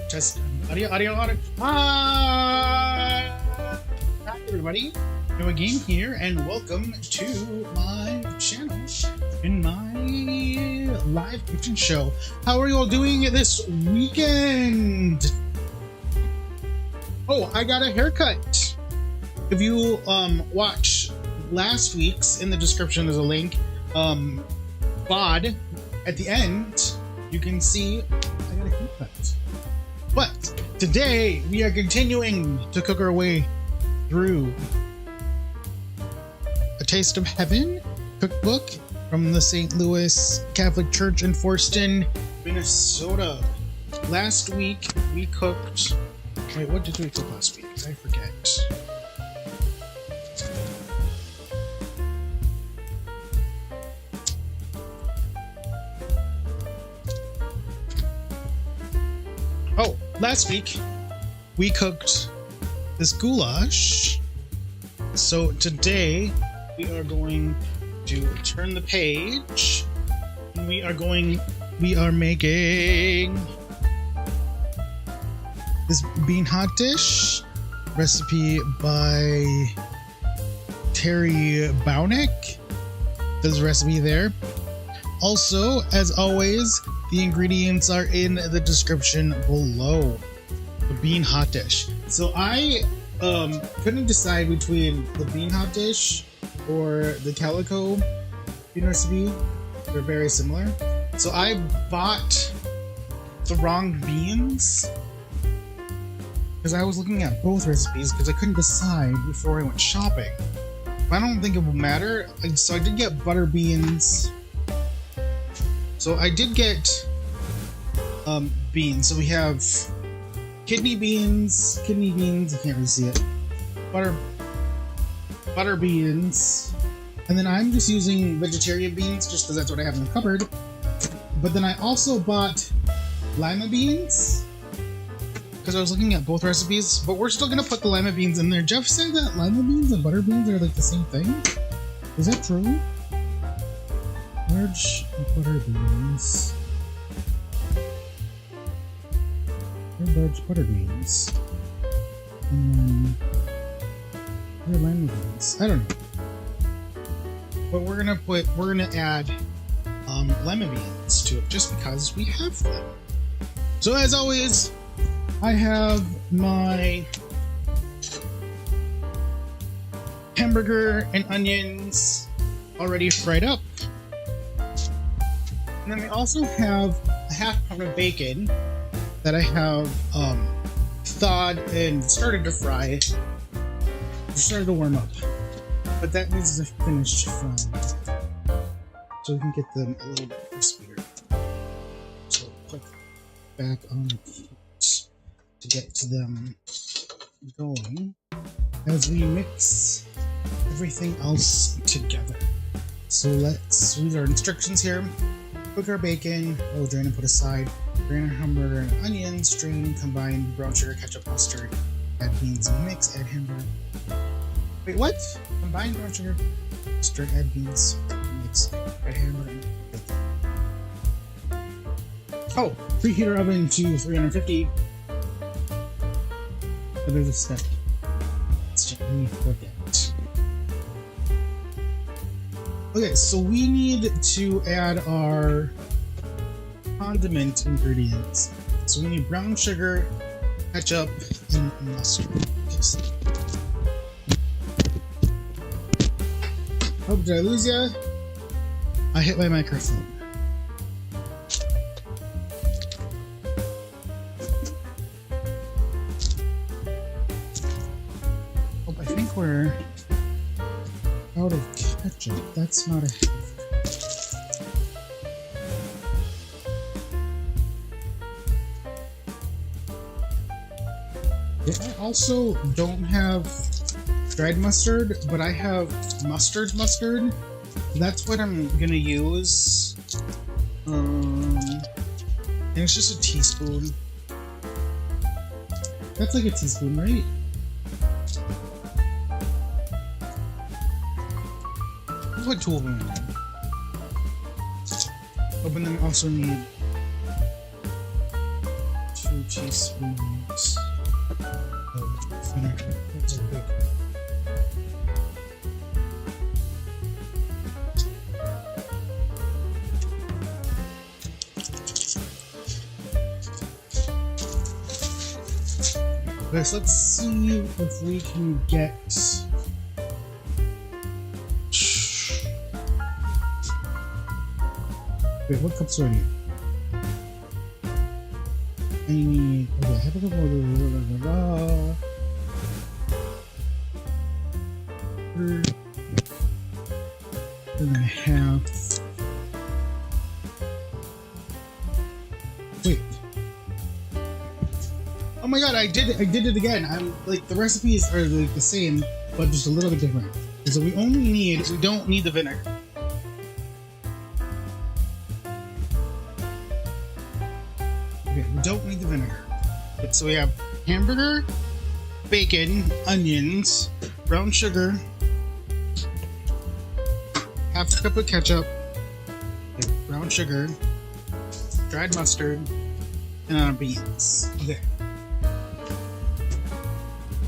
Test. Audio. Hi, everybody. New game here, and welcome to my channel in my live kitchen show. How are you all doing this weekend? Oh, I got a haircut. If you watch last week's, in the description there's a link, VOD at the end, you can see I got a haircut. But today we are continuing to cook our way through A Taste of Heaven cookbook from the St. Louis Catholic Church in Foreston, Minnesota. Last week we cooked... Wait, what did we cook last week? I forget. Oh, last week we cooked this goulash. So today we are going to turn the page and we are making this bean hot dish recipe by Terri Bownik. There's a recipe there. Also, as always, the ingredients are in the description below. The bean hot dish. So I couldn't decide between the bean hot dish or the calico bean recipe. They're very similar. So I bought the wrong beans because I was looking at both recipes because I couldn't decide before I went shopping. But I don't think it will matter. So I did get butter beans. So I did get beans. So we have kidney beans, I can't really see it. Butter beans. And then I'm just using vegetarian beans just because that's what I have in the cupboard. But then I also bought lima beans because I was looking at both recipes, but we're still gonna put the lima beans in there. Jeff said that lima beans and butter beans are like the same thing. Is that true? Large butter beans. They're large butter beans. And then they're lima beans. I don't know. But we're gonna add lima beans to it just because we have them. So as always, I have my hamburger and onions already fried up. And then we also have a half pound of bacon that I have thawed and started to fry. Started to warm up. But that needs to finish frying. So we can get them a little bit crispier. So put back on the heat to get to them going as we mix everything else together. So let's read our instructions here. Cook our bacon, we'll drain and put aside. Drain our hamburger and onions, drain, combine brown sugar, ketchup, mustard, add beans and mix, add hamburger. Wait, what? Combine brown sugar, mustard, add beans, mix, add hamburger. Oh, preheat our oven to 350. But there's a step. Let's gently forget. Okay, so we need to add our condiment ingredients. So we need brown sugar, ketchup, and mustard. Oh, did I lose ya? I hit my microphone. Oh, I think we're out of ketchup. That's not a... Yeah, I also don't have dried mustard, but I have mustard. That's what I'm gonna use. And it's just a teaspoon. That's like a teaspoon, right? What tool am I in? Oh, but then we also need 2 teaspoons of vinegar. That's a big. Guys, let's see if we can get. Wait, what cups do I need? I need. Okay, have a couple of. Then I have. Wait. Oh my god, I did it again. I'm like the recipes are like the same, but just a little bit different. So we don't need the vinegar. Okay, we don't need the vinegar. So we have hamburger, bacon, onions, brown sugar, half a cup of ketchup, brown sugar, dried mustard, and our beans. Okay.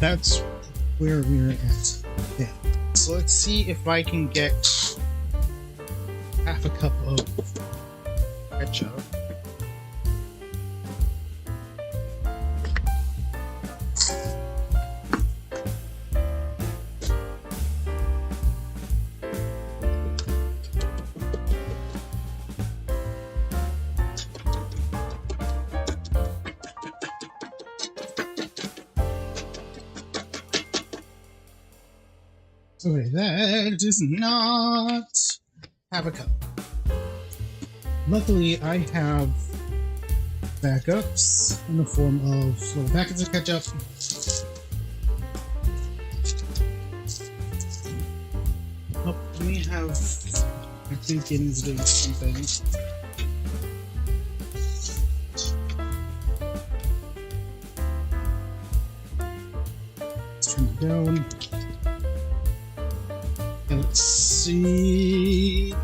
That's where we're at. Yeah. So let's see if I can get half a cup of ketchup. Okay, that does not have a cup. Luckily, I have backups in the form of little packets of ketchup. Oh, we have. I think it is doing something. Let's turn it down. Let's see.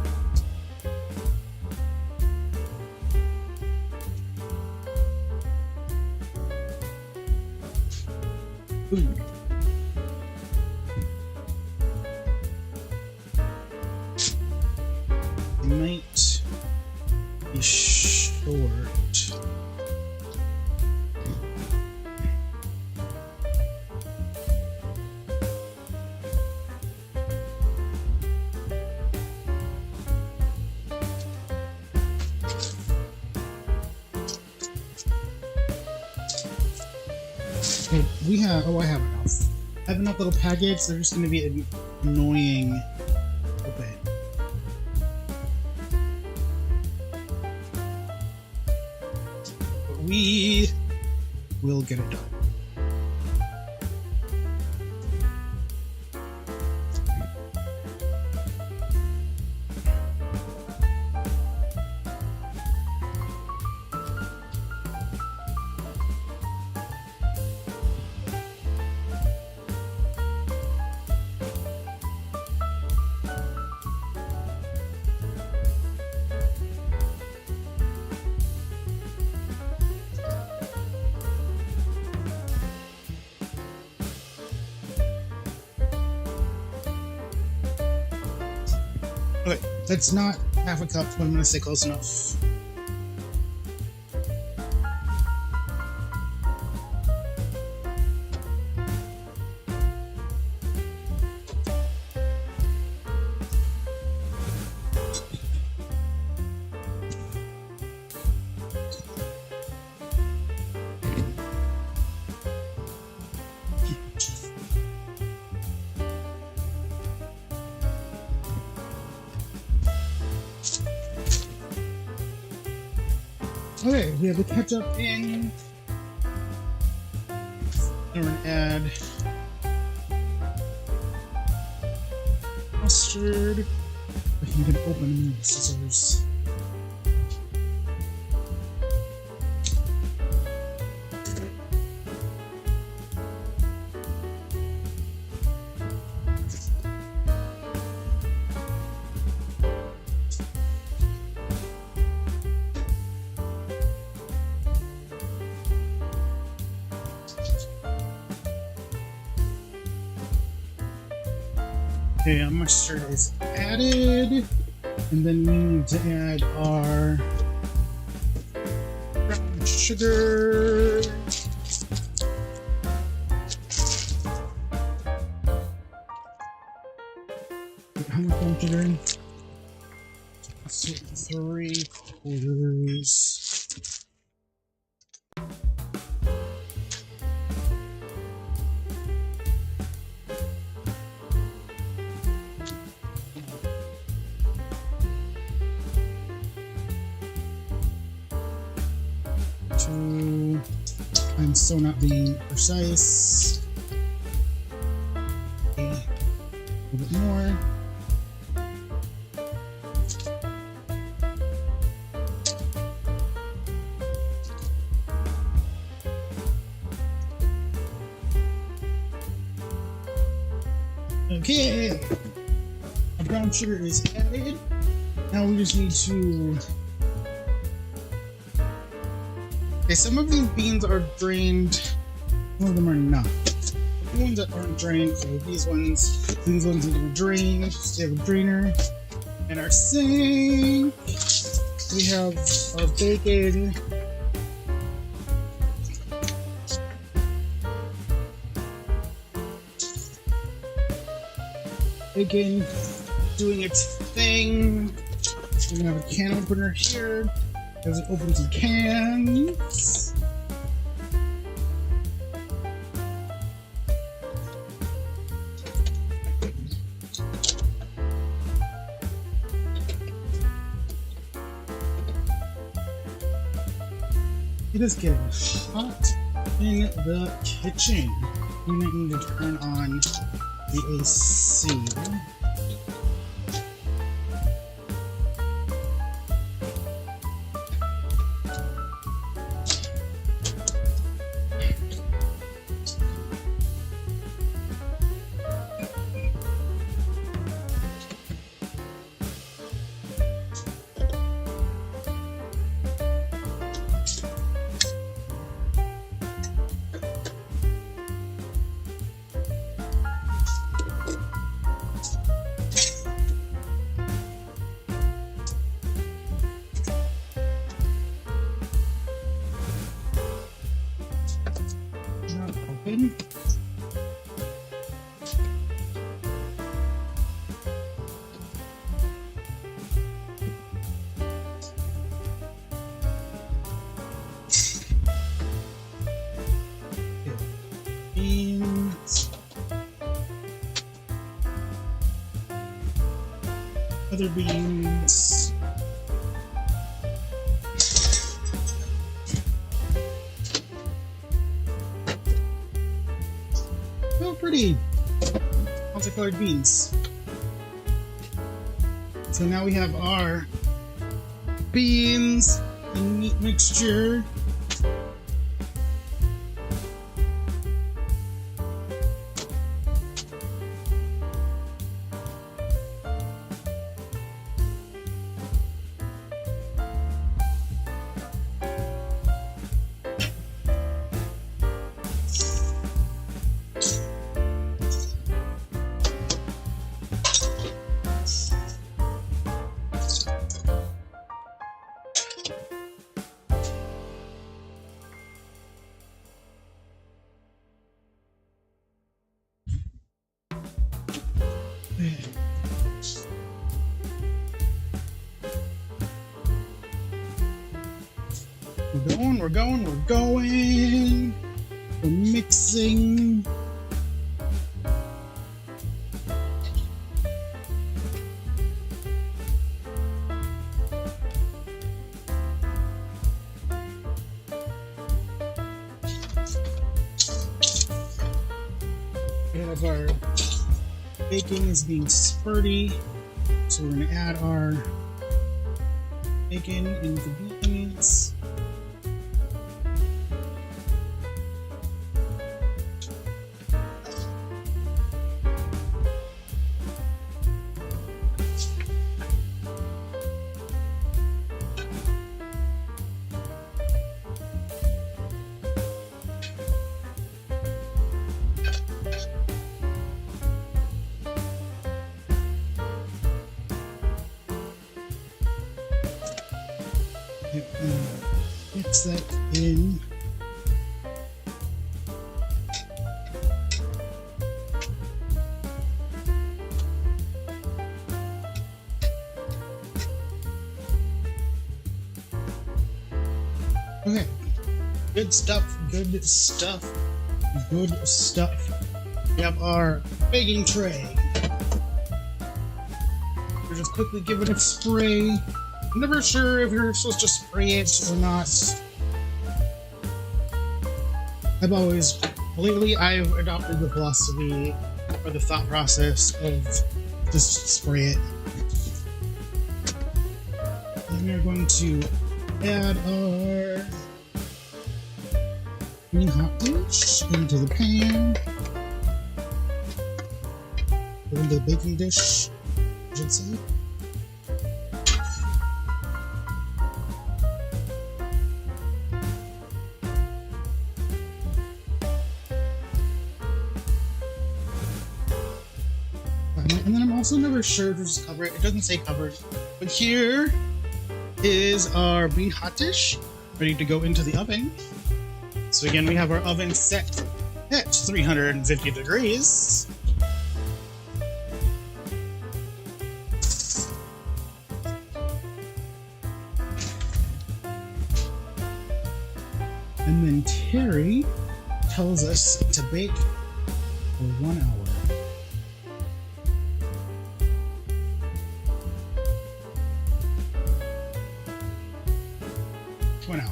Ooh. Might be short. We have. Oh, I have enough. I have enough little packets. They're just going to be annoying. Okay. But we will get it done. Okay, that's not half a cup, but I'm gonna say close enough. Okay, we have the ketchup in. We're gonna add mustard. I think you can open them with scissors. Okay, our mustard is added, and then we need to add our brown sugar. How much brown sugar? Let's see, 3/4. I'm still not being precise. Okay, a little bit more. Okay, our brown sugar is added. Now we just need to. Okay, some of these beans are drained, some of them are not. The ones that aren't drained, so these ones need to be drained, so we have a drainer. And our sink, we have our bacon. Bacon doing its thing. We're gonna have a can opener here. As it opens the cans. It is getting hot in the kitchen. We might need to turn on the AC. Open. Beans. Other beans. Oh, pretty. Multicolored beans. So now we have our beans and meat mixture. We're going. We're mixing. We have our bacon is being spurty, so we're going to add our bacon into the beans. mix that in. Okay, good stuff, good stuff, good stuff. We have our baking tray. We'll just quickly give it a spray. I'm never sure if you're supposed to spray it or not. Lately I've adopted the philosophy or the thought process of just spray it. And we are going to add our green hot dish into the pan. Or into the baking dish, I should say. And then I'm also never sure to just cover it. It doesn't say covered. But here is our bean hot dish ready to go into the oven. So again, we have our oven set at 350 degrees. And then Terri tells us to bake for 1 hour. 1 hour.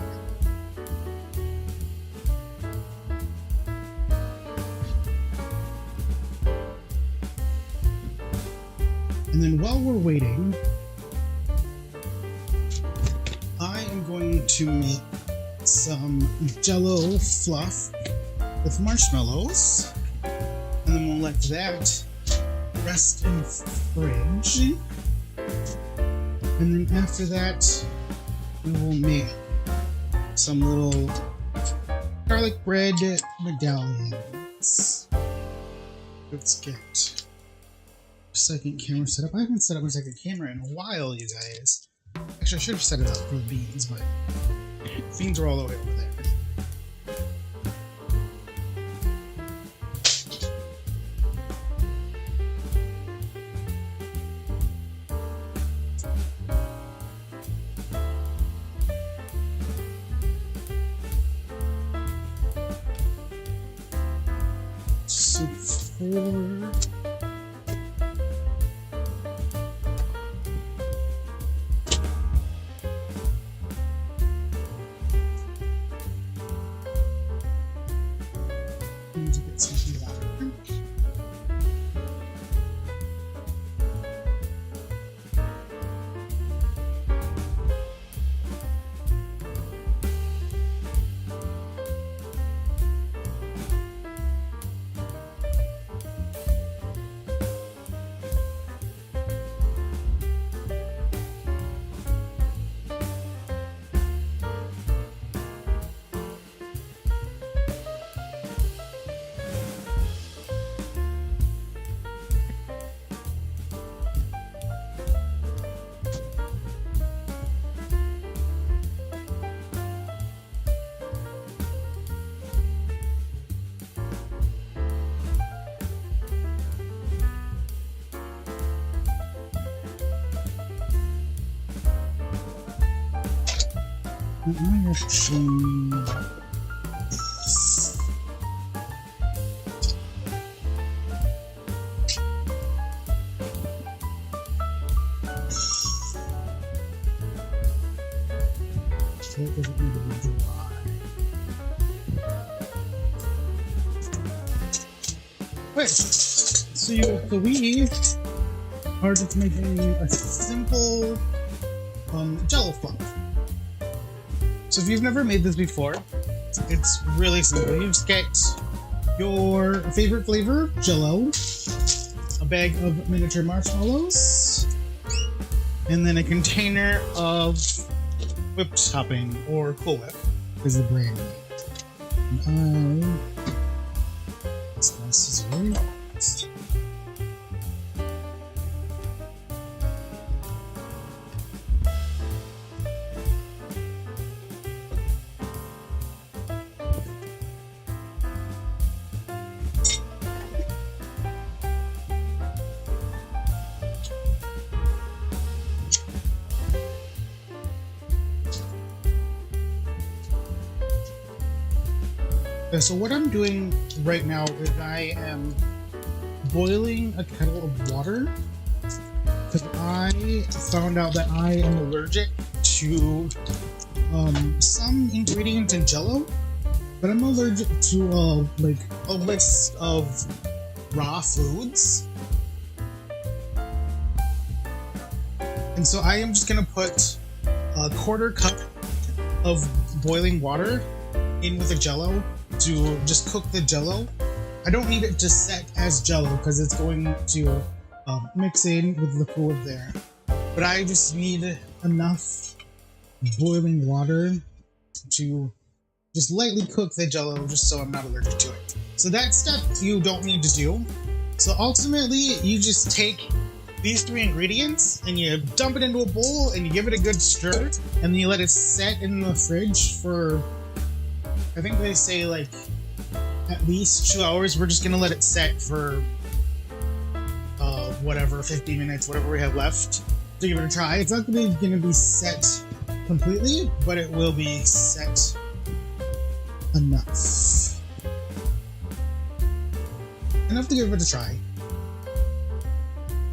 And then while we're waiting, I am going to make some Jell-O fluff with marshmallows, and then we'll let that rest in the fridge. And then after that, we will make some little garlic bread medallions. Let's get a second camera set up. I haven't set up a second camera in a while, you guys. Actually, I should have set it up for the beans, but beans are all the way over there. So four. Need to get some water. I actually so it doesn't need to be dry. Okay, so we are just making a simple Jell-O fluff. So if you've never made this before, it's really simple. You just get your favorite flavor, Jell-O, a bag of miniature marshmallows, and then a container of whipped topping, or Cool Whip is the brand name. This is very nice. So what I'm doing right now is I am boiling a kettle of water because I found out that I am allergic to some ingredients in Jello, but I'm allergic to like a list of raw foods, and so I am just gonna put a quarter cup of boiling water in with the Jello to just cook the Jello. I don't need it to set as Jello because it's going to mix in with the food there, but I just need enough boiling water to just lightly cook the Jello just so I'm not allergic to it. So that step you don't need to do. So ultimately you just take these three ingredients and you dump it into a bowl and you give it a good stir and then you let it set in the fridge for, I think they say like at least 2 hours. We're just gonna let it set for whatever, 15 minutes, whatever we have left to give it a try. It's not gonna be set completely, but it will be set enough to give it a try.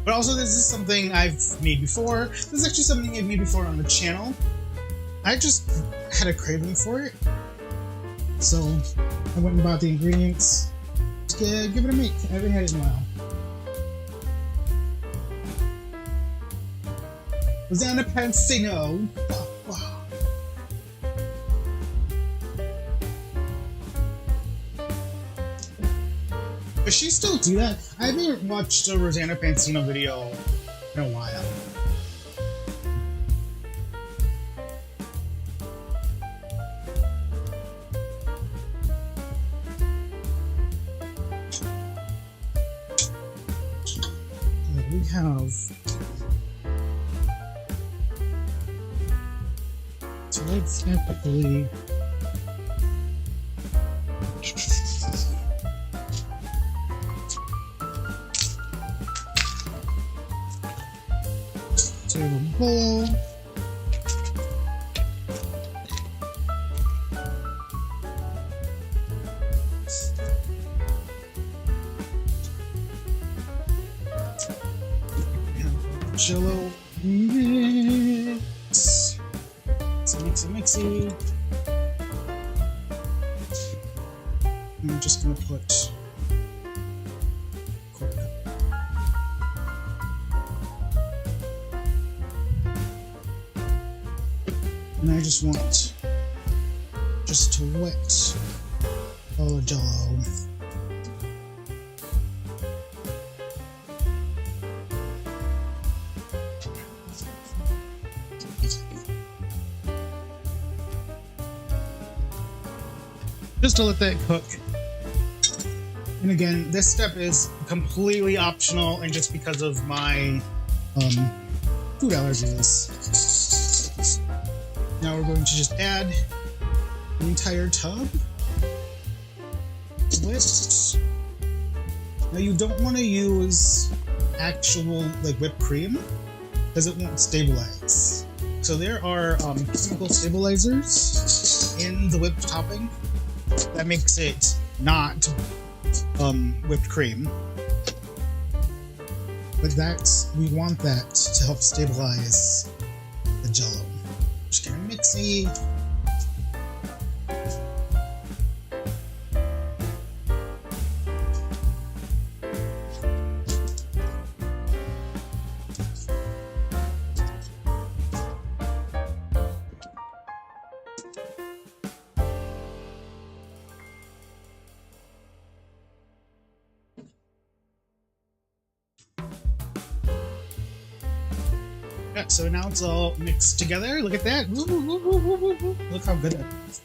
But also, this is something I've made before. This is actually something I've made before on the channel. I just had a craving for it, so I went and bought the ingredients to give it a make. I haven't had it in a while. Rosanna Pansino. Oh, wow. Does she still do that? I haven't watched a Rosanna Pansino video in a while. We have so let's typically take a bowl. Jello mix. Mixy. I'm just gonna put quarter cup. And I just want to wet all the Jello. Just to let that cook. And again, this step is completely optional and just because of my food allergies. Now we're going to just add the entire tub. Whipped. Now you don't want to use actual like whipped cream because it won't stabilize. So there are chemical stabilizers in the whipped topping that makes it not whipped cream, but we want that to help stabilize the Jello. Just gonna mixy. So now it's all mixed together. Look at that. Look how good that is.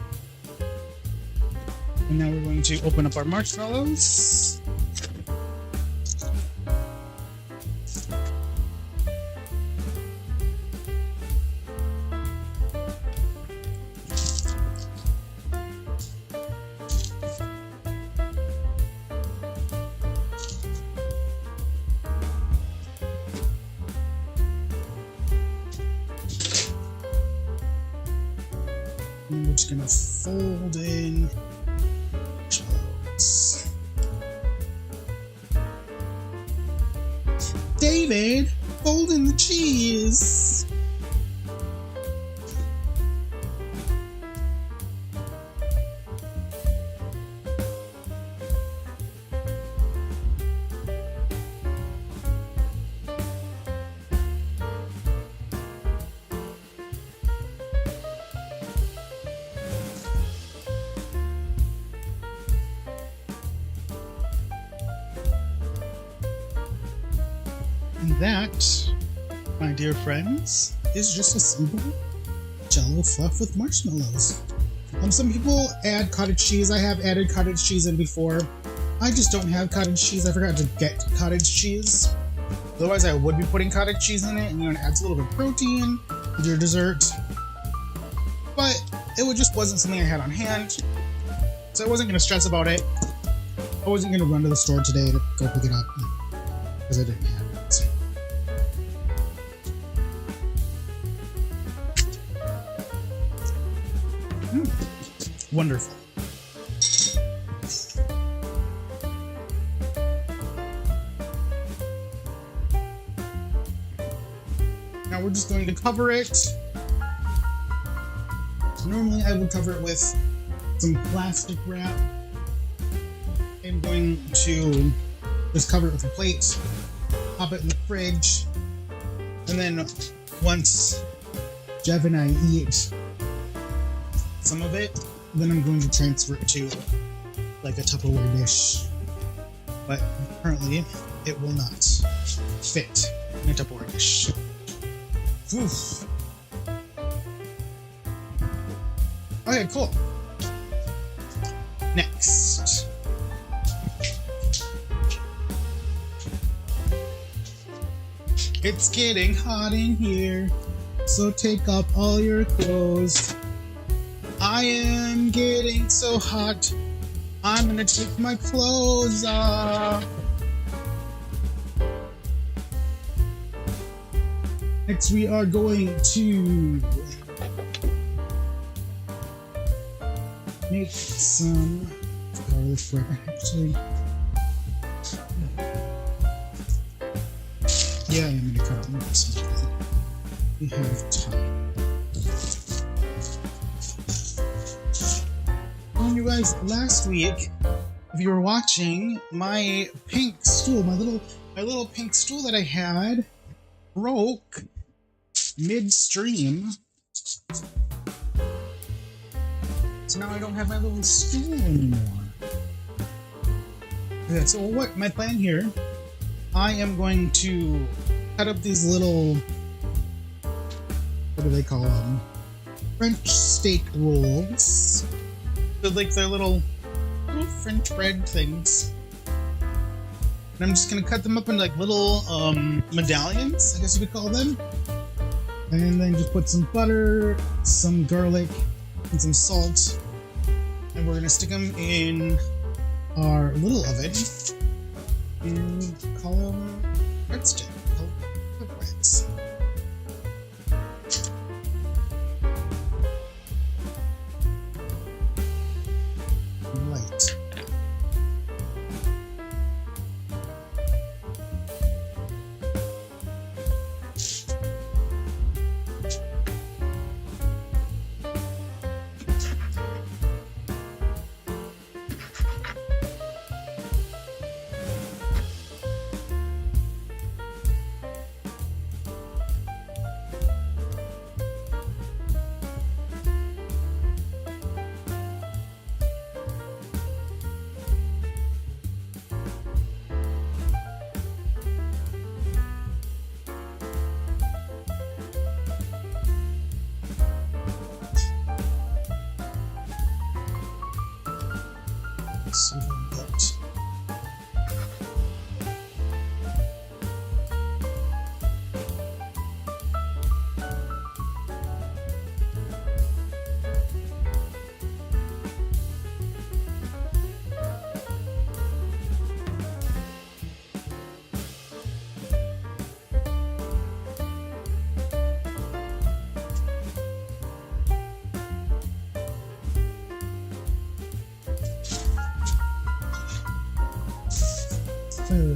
And now we're going to open up our marshmallows. And we're just gonna fold in David, folding the cheese. And that, my dear friends, is just a simple Jell-O fluff with marshmallows. Some people add cottage cheese. I have added cottage cheese in before. I just don't have cottage cheese. I forgot to get cottage cheese. Otherwise, I would be putting cottage cheese in it, and it adds a little bit of protein with your dessert. But it just wasn't something I had on hand, so I wasn't going to stress about it. I wasn't going to run to the store today to go pick it up because I didn't have it. So. Wonderful. Now we're just going to cover it. Normally I would cover it with some plastic wrap. I'm going to just cover it with a plate, pop it in the fridge, and then once Jeff and I eat some of it, then I'm going to transfer it to like a Tupperware dish. But currently, it will not fit in a Tupperware dish. Oof. Okay, cool. Next. It's getting hot in here, so take off all your clothes. I am getting so hot, I'm gonna take my clothes off. Next, we are going to make some garlic bread. Actually, yeah, I'm gonna cut out more something. We have time. You guys, last week, if you were watching, my pink stool, my little pink stool that I had broke midstream. So now I don't have my little stool anymore. Okay, so what my plan here, I am going to cut up these little, what do they call them? French steak rolls. They're like their little French bread things. And I'm just gonna cut them up into like little medallions, I guess you could call them. And then just put some butter, some garlic, and some salt. And we're gonna stick them in our little oven and call them breadstick. Breads. Right. See if I can get.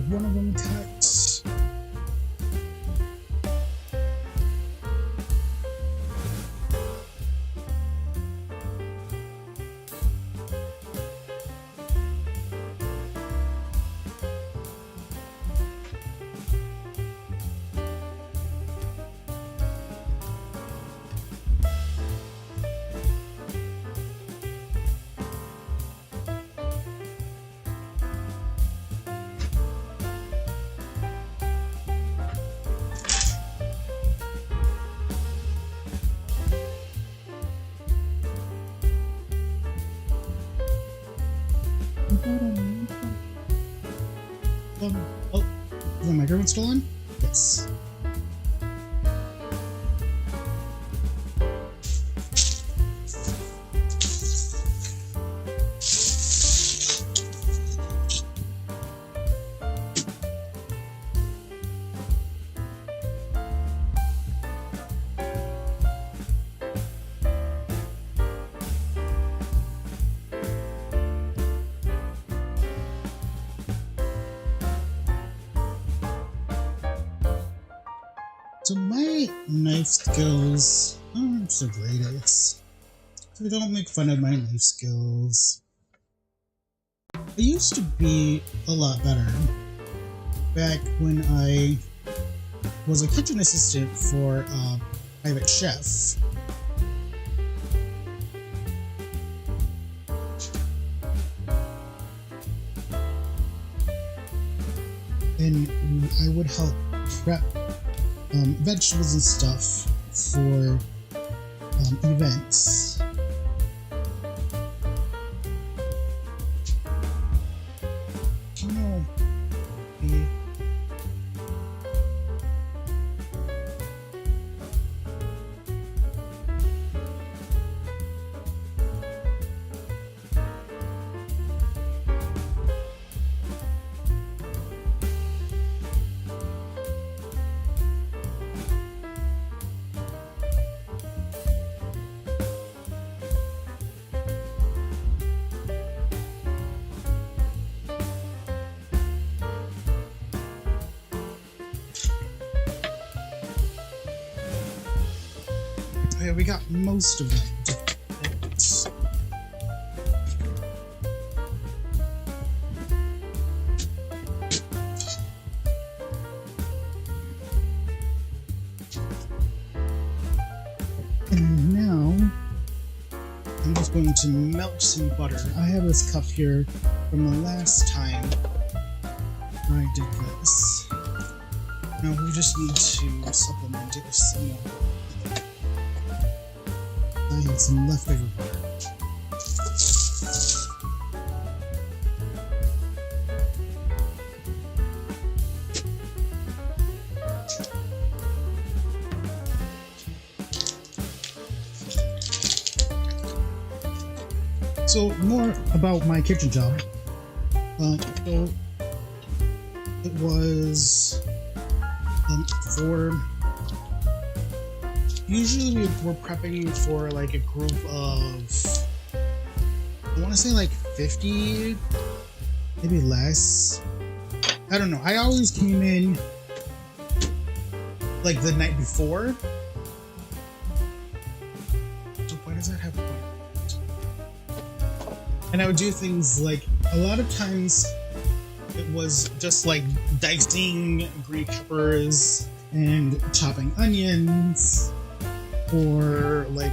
One of them cut. microphone still on? Yes. So my knife skills aren't the greatest. So don't make fun of my knife skills. I used to be a lot better back when I was a kitchen assistant for a private chef. And I would help prep vegetables and stuff for events. You know, okay, we got most of them. And now I'm just going to melt some butter. I have this cup here from the last time I did this. Now we just need to supplement it with some more. I had some leftover butter. So more about my kitchen job. So it was for usually we're prepping for like a group of, I want to say like 50, maybe less. I don't know. I always came in like the night before. So why does that have a point? And I would do things like, a lot of times it was just like dicing green peppers and chopping onions, or like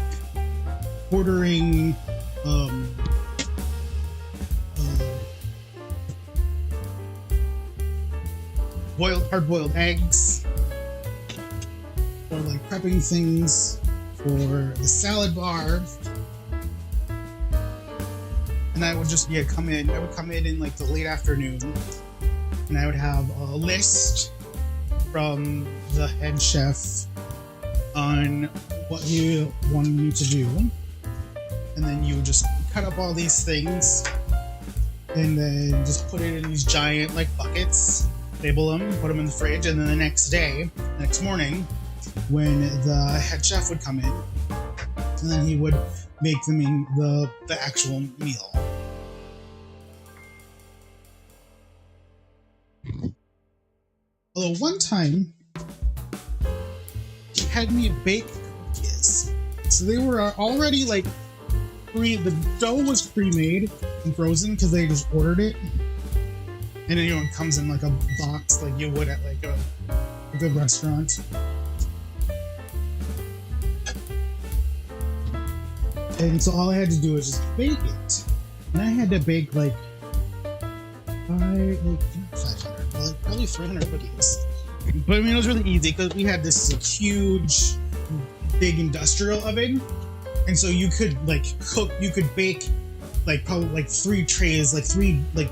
ordering hard-boiled eggs, or like prepping things for the salad bar. And I would just come in like the late afternoon, and I would have a list from the head chef on what he wanted me to do, and then you would just cut up all these things and then just put it in these giant like buckets, label them, put them in the fridge, and then the next morning when the head chef would come in, and then he would make the actual meal. Although one time he had me bake cookies. So they were already like the dough was pre-made and frozen because they just ordered it. And then, it comes in like a box like you would at like a good restaurant. And so all I had to do was just bake it. And I had to bake like 500, like probably 300 cookies. But I mean, it was really easy because we had this huge, big industrial oven. And so you could like bake like probably like three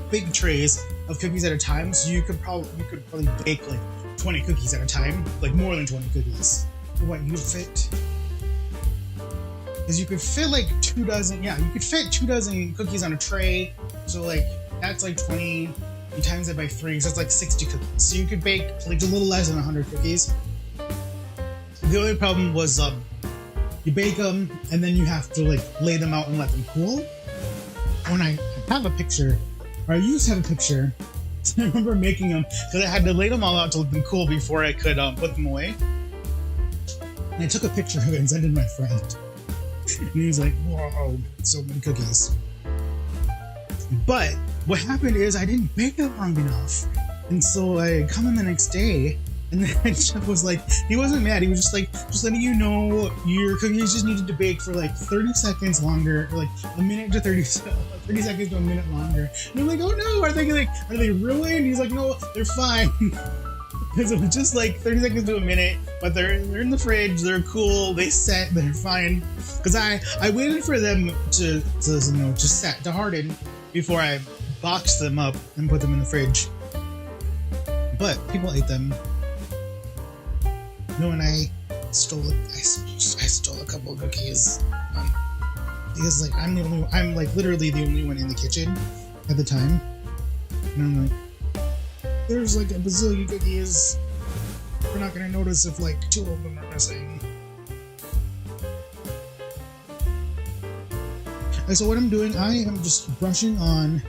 big trays of cookies at a time, so you could probably bake like 20 cookies at a time, like more than 20 cookies. What you'd fit? Because you could fit like 2 dozen. Yeah, you could fit 2 dozen cookies on a tray. So like that's like 20. You times it by 3, so that's like 60 cookies. So you could bake like a little less than 100 cookies. The only problem was you bake them and then you have to like lay them out and let them cool. When I have a picture, or I used to have a picture, I remember making them because I had to lay them all out to let them cool before I could put them away. And I took a picture of it and sent it to my friend. And he was like, "Whoa, so many cookies." But what happened is I didn't bake them long enough. And so I come in the next day, and the head chef was like, he wasn't mad, he was just like, just letting you know your cookies just needed to bake for like 30 seconds longer, or like a minute to 30 seconds to a minute longer. And I'm like, oh no, are they ruined? He's like, no, they're fine. Because it was just like 30 seconds to a minute, but they're in the fridge, they're cool, they set, they're fine. Because I waited for them to set, to harden, before I boxed them up and put them in the fridge. But people ate them. No, and I stole a couple of cookies. Because like I'm like literally the only one in the kitchen at the time. And I'm like, there's like a bazillion cookies. We're not gonna notice if like 2 of them are missing. And so what I'm doing, I am just brushing on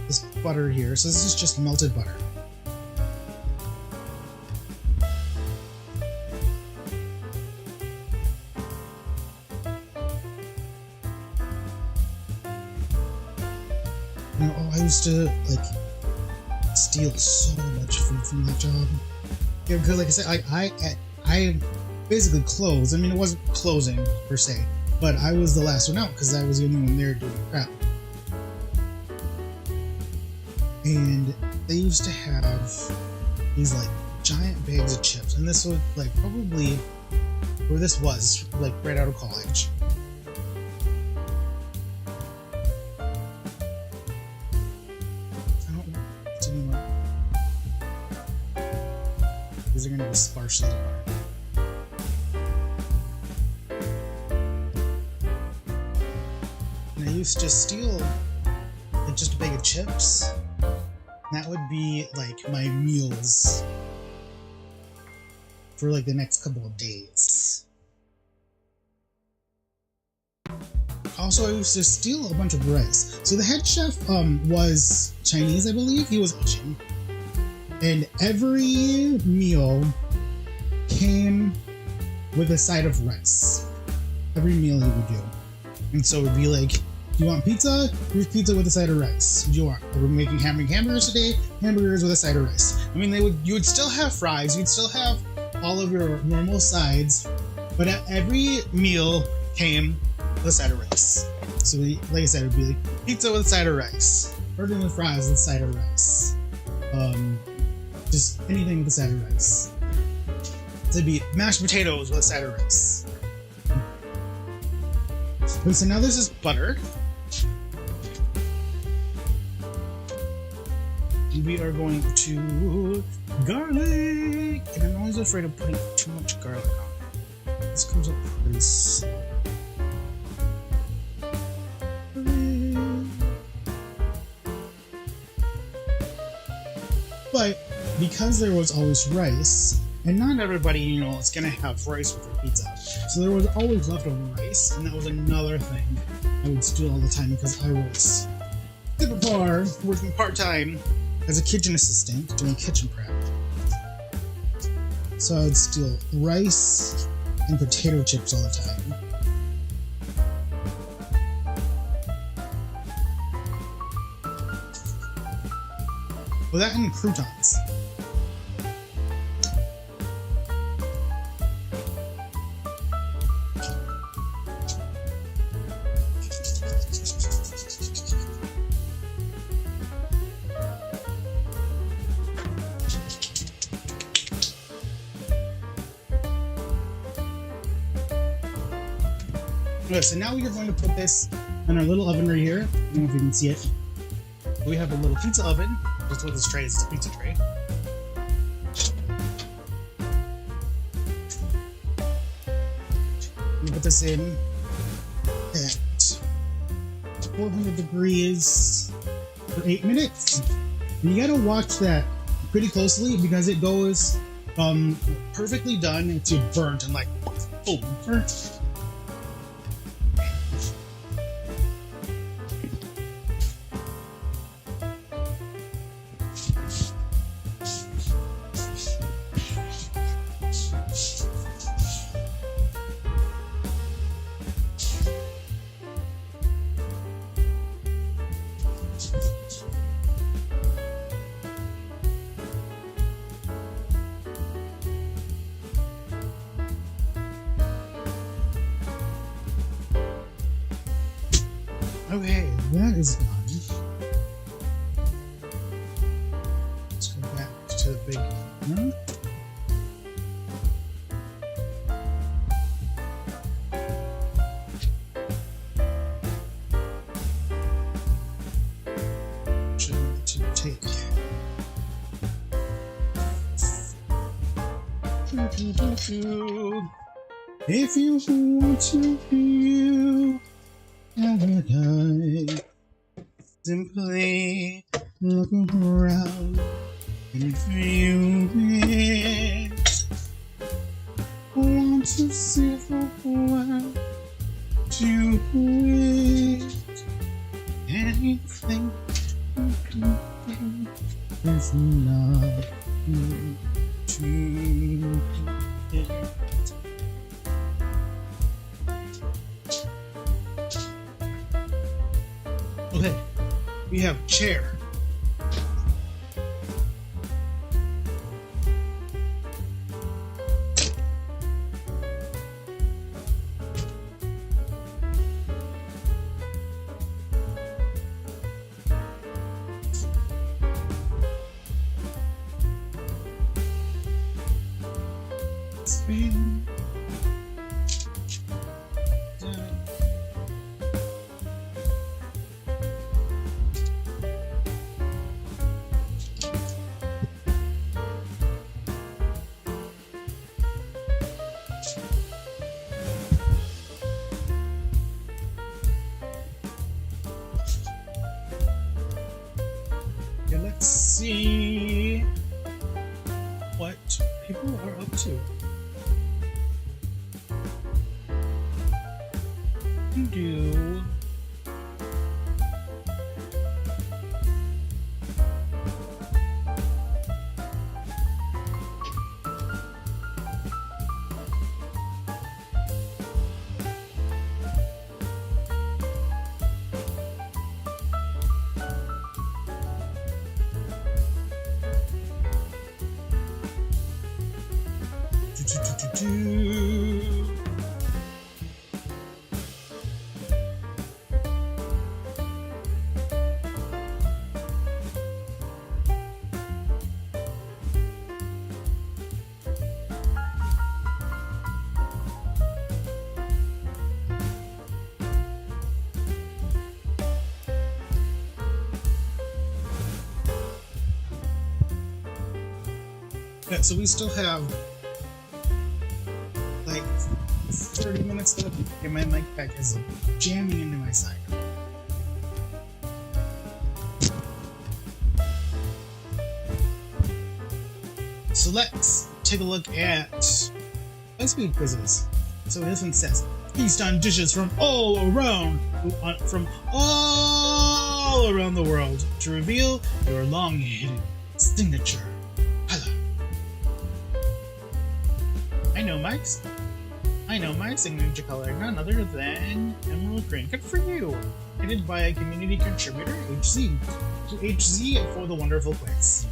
this butter here. So this is just melted butter. I used to like steal so much food from that job. Yeah, because like I said, I basically closed. I mean, it wasn't closing per se, but I was the last one out because I was the only one there doing crap. And they used to have these like giant bags of chips, and this was like probably where this was like right out of college. These are going to be sparsely marked. And I used to steal like just a bag of chips. That would be like my meals for like the next couple of days. Also, I used to steal a bunch of rice. So the head chef was Chinese, I believe. He was Asian. And every meal came with a side of rice. Every meal he would do. And so it would be like, you want pizza? Here's pizza with a side of rice. What do you want? We're making hamburgers today? Hamburgers with a side of rice. I mean, you would still have fries. You'd still have all of your normal sides. But every meal came with a side of rice. So like I said, it would be like pizza with a side of rice. Burger with fries with a side of rice. Just anything with a side of rice. It'd be mashed potatoes with a side of rice. Okay, so now this is butter. And we are going to garlic. And I'm always afraid of putting too much garlic on it. This comes up pretty slow. But because there was always rice, and not everybody, is gonna have rice with their pizza. So there was always leftover rice, and that was another thing I would steal all the time because I was super poor, working part-time as a kitchen assistant, doing kitchen prep. So I would steal rice and potato chips all the time. Well, that and croutons. Okay, so now we are going to put this in our little oven right here. I don't know if you can see it. We have a little pizza oven. That's what this tray is. It's a pizza tray. We put this in at 400 degrees for 8 minutes. And you gotta watch that pretty closely because it goes perfectly done until burnt and like over. Okay, that is done. Let's go back to the big one. To take. If you want to feel paradise, simply look around and feel it. Want to see the world to it. Anything is not to it. Okay, we have chair. Spin. Okay, let's see what people are up to. Do yeah, so we still have like 30 minutes left, and my mic pack is jamming into my side. So let's take a look at BuzzFeed quizzes. So this one says, feast on dishes from all around the world to reveal your long hidden signature. Hello. I know my signature color, none other than emerald green. Good for you. Edited by a community contributor, HZ. To HZ for the wonderful quiz.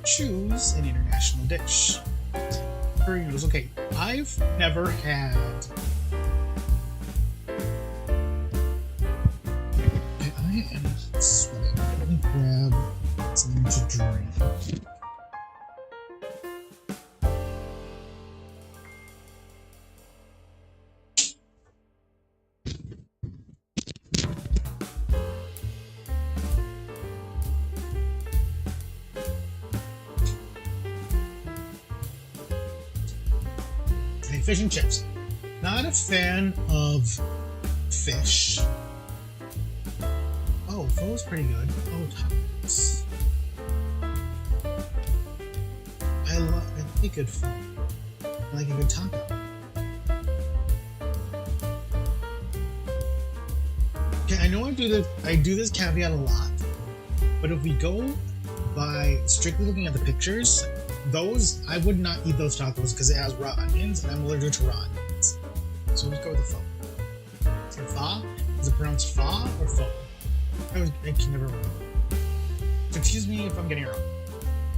Choose an international dish. For noodles, okay. I've never had. I am sweating. Let me grab something to drink. fish and chips. Not a fan of fish. Oh, pho's pretty good. Oh, tacos. I like a good pho. I like a good taco. Okay, I know I do this caveat a lot, but if we go by strictly looking at the pictures, those, I would not eat those tacos because it has raw onions, and I'm allergic to raw onions. So let's go with the pho. Is it pho? Is it pronounced pho or pho? I can never remember. So excuse me if I'm getting it wrong.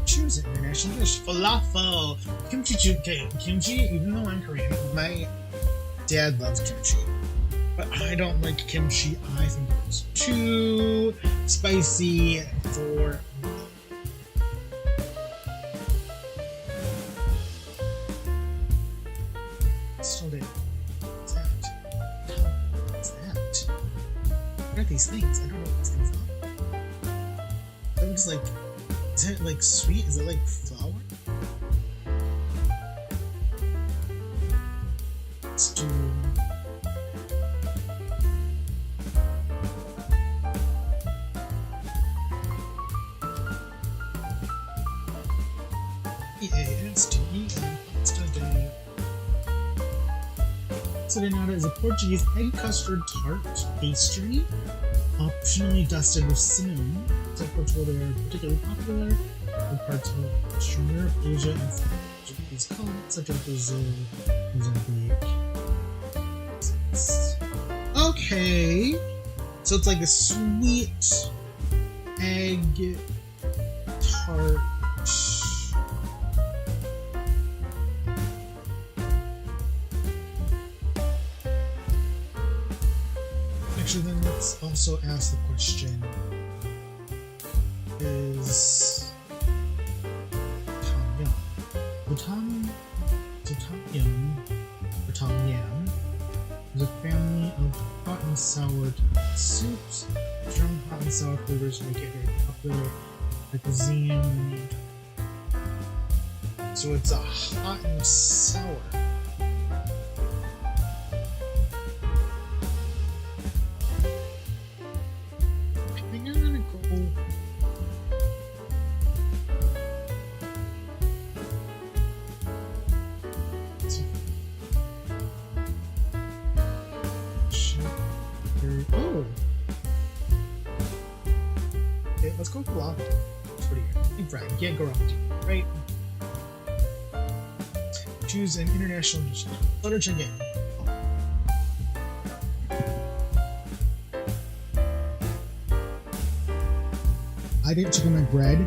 Choose an international dish. Falafel. Kimchi. Okay, kimchi, even though I'm Korean, my dad loves kimchi. But I don't like kimchi. I think it's too spicy for me. Still there. What's that? What's that? What are these things? I don't know what these things are. That looks like... Is it like sweet? Is it like flour? Let's do... E-A-S-T-E-N pasta day. Serenata is a Portuguese egg custard tart pastry, optionally dusted with cinnamon. In Portugal, they are particularly popular in parts of Western Europe, Asia, and Portuguese colonies such as Brazil, Mozambique. Okay, so it's like a sweet egg tart. Actually, then let's also ask the question. Is Tom Yam is a family of hot and sour soups. Strong hot and sour flavors make it very popular in cuisine. So it's a hot and sour. I think I'm gonna go. Oh! Okay, let's go with lobster. It's pretty good. Deep fried. You can't go wrong with it, right? Choose an international dish. Butter chicken. I didn't chicken my bread.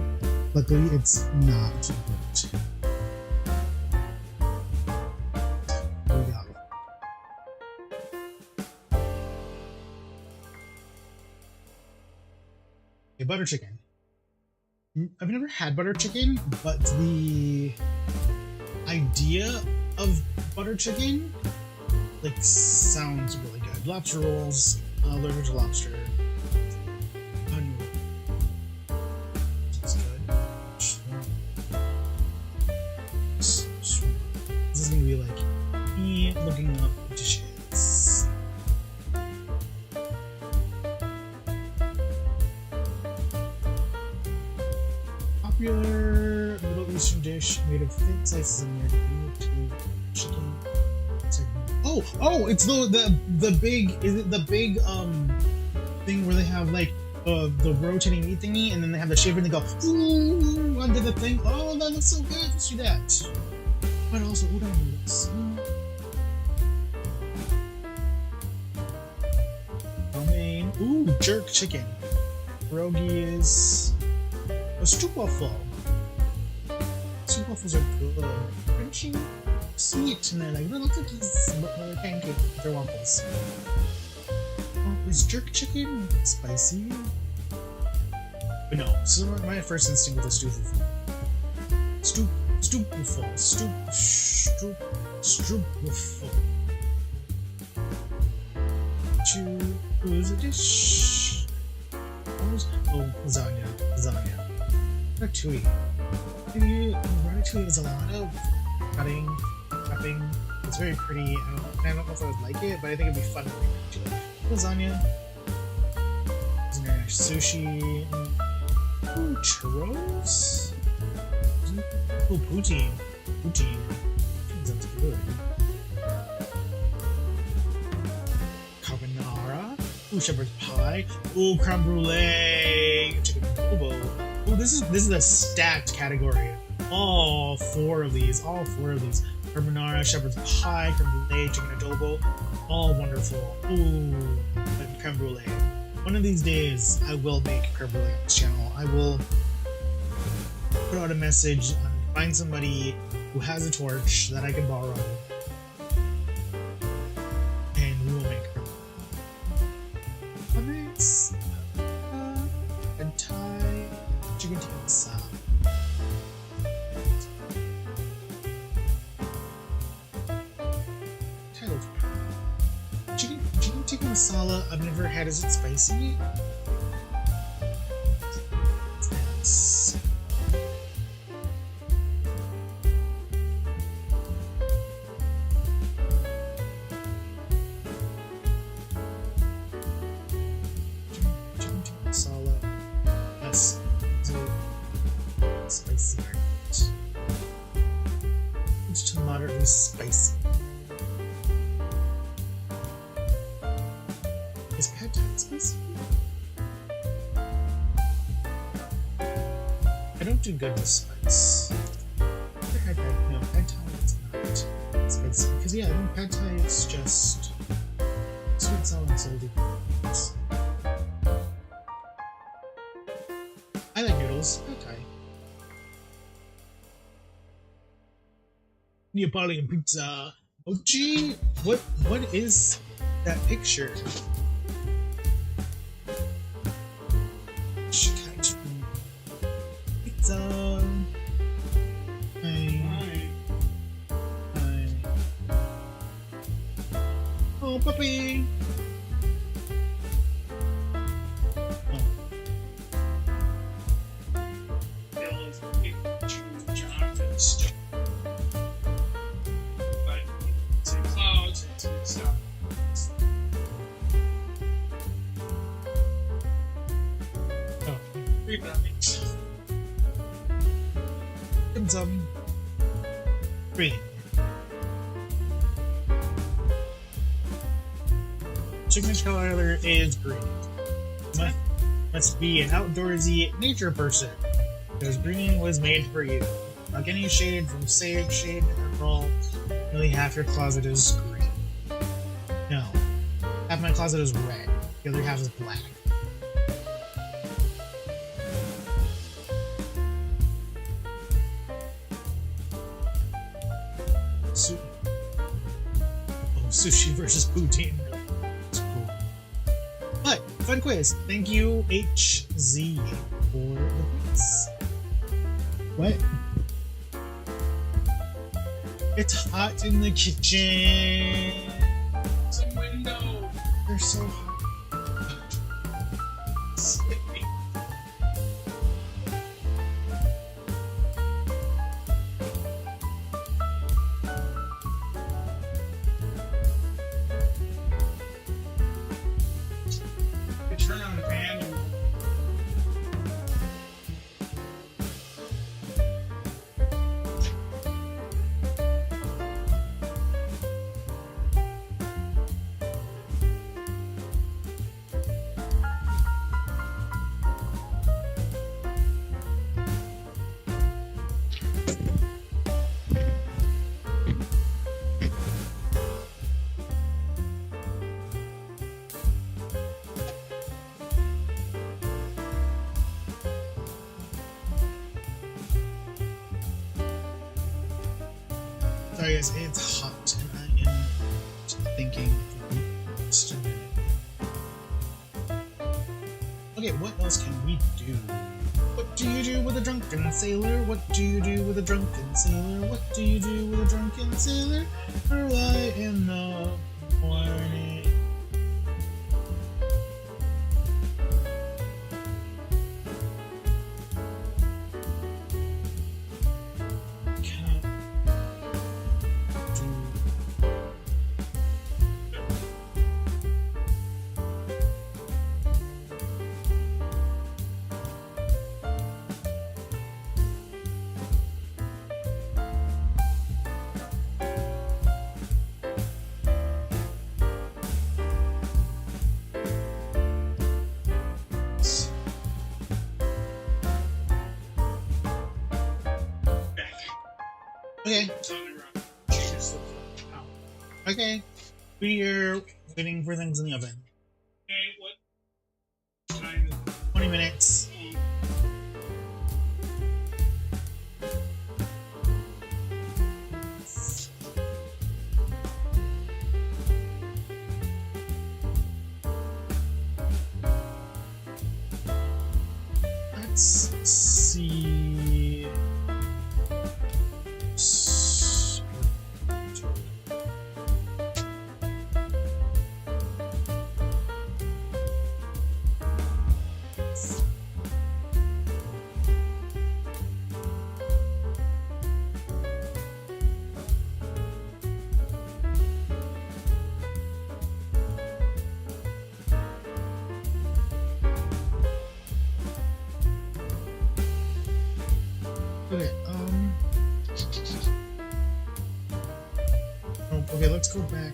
Luckily, it's not burnt. There we go. Butter chicken. I've never had butter chicken, but the idea of butter chicken like sounds really good. Lobster rolls, allergic to lobster. That's good. This is gonna be like me looking up dishes. Popular Middle Eastern dish made of thin slices of American chicken. Oh! It's the big. Is it the big thing where they have like the rotating meat thingy, and then they have the shaver and they go ooh under the thing. Oh, that looks so good. Let's do that. But also udon noodles. Romaine. Ooh, jerk chicken. Pierogi is. A stroopwafel. Stroopwafels are good. Crunchy, sweet, and they're like little cookies, but they're pancakes. They're waffles. Is jerk chicken spicy? But no. So my first instinct was a stroopwafel. Stroopwafel. Choose a dish. Oh, lasagna. Ratatouille. Ratatouille is a lot of cutting, prepping, It's very pretty. I don't know if I would like it, but I think it'd be fun to make it. Lasagna. Sushi. Ooh, churros? Oh, poutine. Poutine. Sounds good. Carbonara. Ooh, shepherd's pie. Ooh, creme brulee. Chicken adobo. Ooh, this is a stacked category. All four of these. Carbonara, shepherd's pie, creme brulee, chicken adobo. All wonderful. Ooh, and creme brulee. One of these days, I will make creme brulee on this channel. I will put out a message, find somebody who has a torch that I can borrow, and we will make creme brulee. Hummus, and Thai, chicken tikka masala. Chicken tikka masala I've never had. Is it spicy? Yes. Chicken tikka masala. Yes. Spicy. It's to moderately spicy. Is pad thai spicy? I don't do good with spice. Never had pad, no, pad thai is not spicy. Because yeah, I think pad thai is just sweet, sour, and salty. I like noodles. Pad thai. Neapolitan pizza. Oh gee, what is that picture? Pizza. Hi. Oh, puppy. Some green. Signature color is green. Must be an outdoorsy nature person, because green was made for you. Like any shade from sage, shade, emerald, nearly half your closet is green. No, half my closet is red. The other half is black. Sushi versus poutine. It's cool. But, fun quiz. Thank you, HZ, for the quiz. What? It's hot in the kitchen. Some window. They're so hot. Turn on the fan. Sorry guys, it's hot and I am thinking just a minute. Okay, what else can we do? What do you do with a drunken sailor? What do you do with a drunken sailor? What do you do with a drunken sailor? Early in the morning. Okay. Okay. We're waiting for things in the oven. Okay, what time? 20 minutes. Let's see. Okay, oh, okay, let's go back.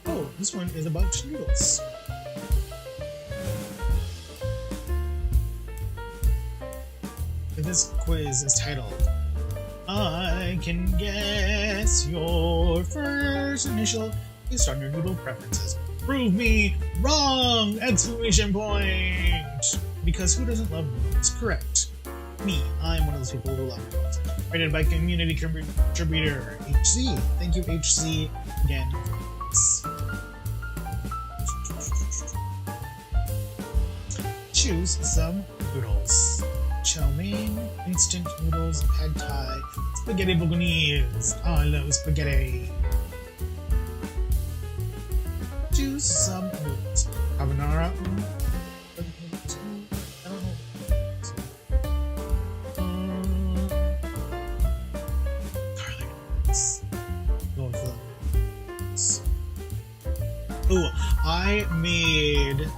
Oh, this one is about noodles. This quiz is titled, I can guess your first initial based on your noodle preferences. Prove me wrong! Exclamation point! Because who doesn't love noodles? Correct. Me. I'm one of those people who love noodles. Rated by community contributor HC. Thank you, HC, again for this. Choose some noodles. Chow mein, instant noodles, pad thai, spaghetti bolognese. Oh, I love spaghetti. Choose some noodles. Carbonara. I don't know. Garlic noodles. Going for those. Oh, I made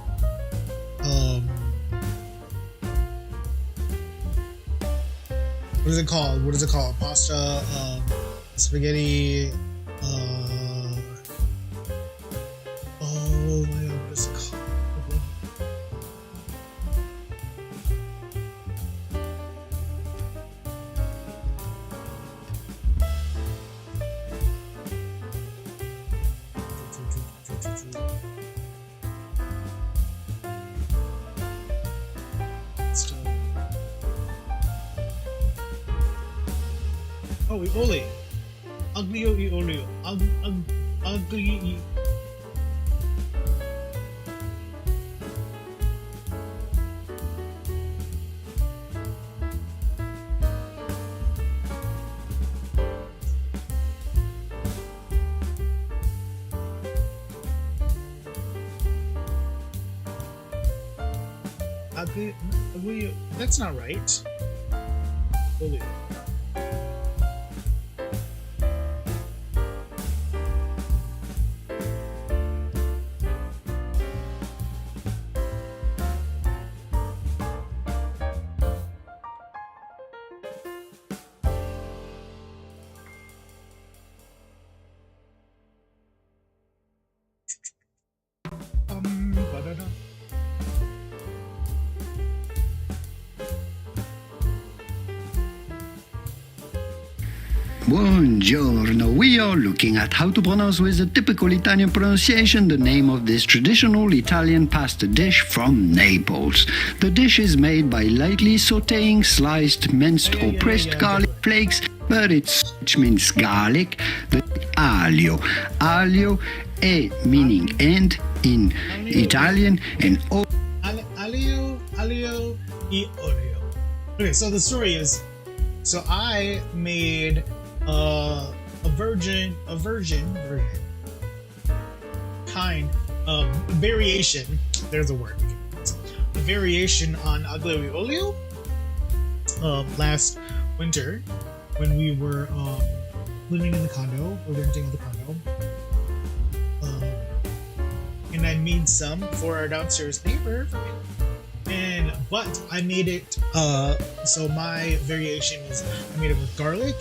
what is it called? What is it called? Pasta, spaghetti, oh my god, what is it called? Oh, ioli. Aglio e olio. Ugly. Aglio. That's not right. Olio. Ba-da-da. Buongiorno, we are looking at how to pronounce with a typical Italian pronunciation the name of this traditional Italian pasta dish from Naples. The dish is made by lightly sautéing sliced, minced or pressed garlic flakes, but which means garlic, the aglio. Aglio è meaning and in Italian and Aglio e olio. Okay, so the story is, so I made a kind of variation. There's a word. A variation on aglio e olio last winter when we were living in the condo, or renting out the condo. And I made some for our downstairs neighbor. But I made it, so my variation is, I made it with garlic.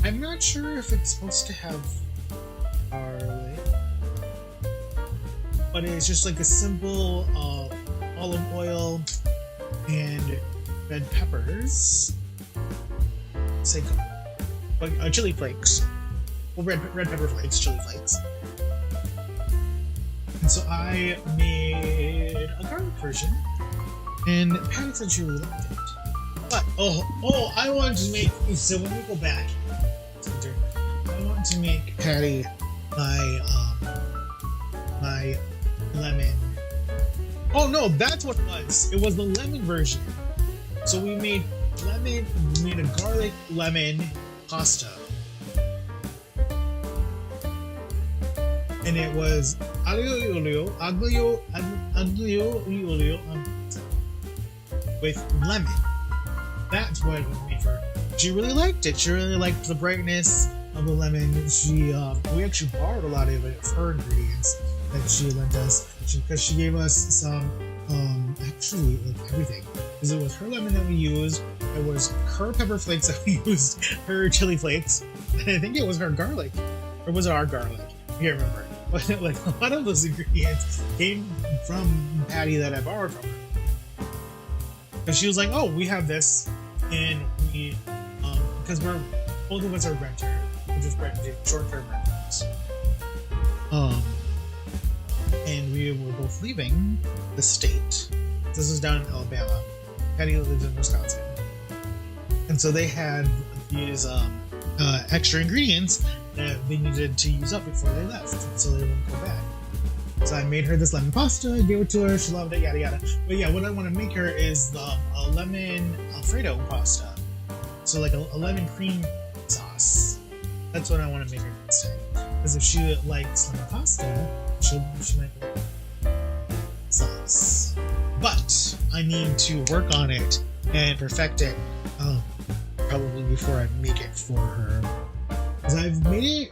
I'm not sure if it's supposed to have garlic. but it's just like a simple olive oil and red peppers. Say like chili flakes. Well, red pepper flakes, chili flakes. And so I made a garlic version, and Patty said she really liked it. But I wanted to make. So when we go back, I want to make Patty my lemon. Oh no, that's what it was. It was the lemon version. So we made a garlic lemon pasta. And it was aglio olio with lemon. That's what it was made for. She really liked it. She really liked the brightness of the lemon. We actually borrowed a lot of it, her ingredients that she lent us, because she gave us some actually like everything. Because it was her lemon that we used, it was her pepper flakes that we used, her chili flakes, and I think it was her garlic, or was it our garlic? I can't remember. But like a lot of those ingredients came from Patty that I borrowed from her. Because she was like, "Oh, we have this," and we because both of us are renter, we're just short-term renters. And we were both leaving the state. This was down in Alabama. Patty lives in Wisconsin, and so they had these extra ingredients that they needed to use up before they left, so they wouldn't go back. So I made her this lemon pasta, gave it to her, she loved it, yada yada. But yeah, what I want to make her is a lemon Alfredo pasta. So like a lemon cream sauce. That's what I want to make her next time. Because if she likes lemon pasta, she might like sauce. But I need to work on it and perfect it probably before I make it for her. Because I've made it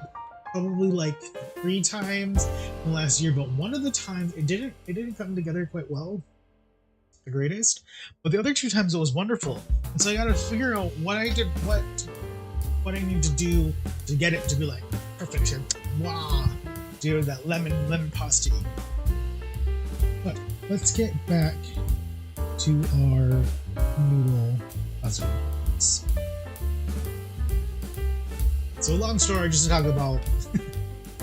probably like 3 times in the last year, but one of the times it didn't come together quite well, the greatest. But the other 2 times it was wonderful, and so I got to figure out what I need to do to get it to be like perfection. Wow, do that lemon pasta. But let's get back to our noodle puzzles. So long story, just to talk about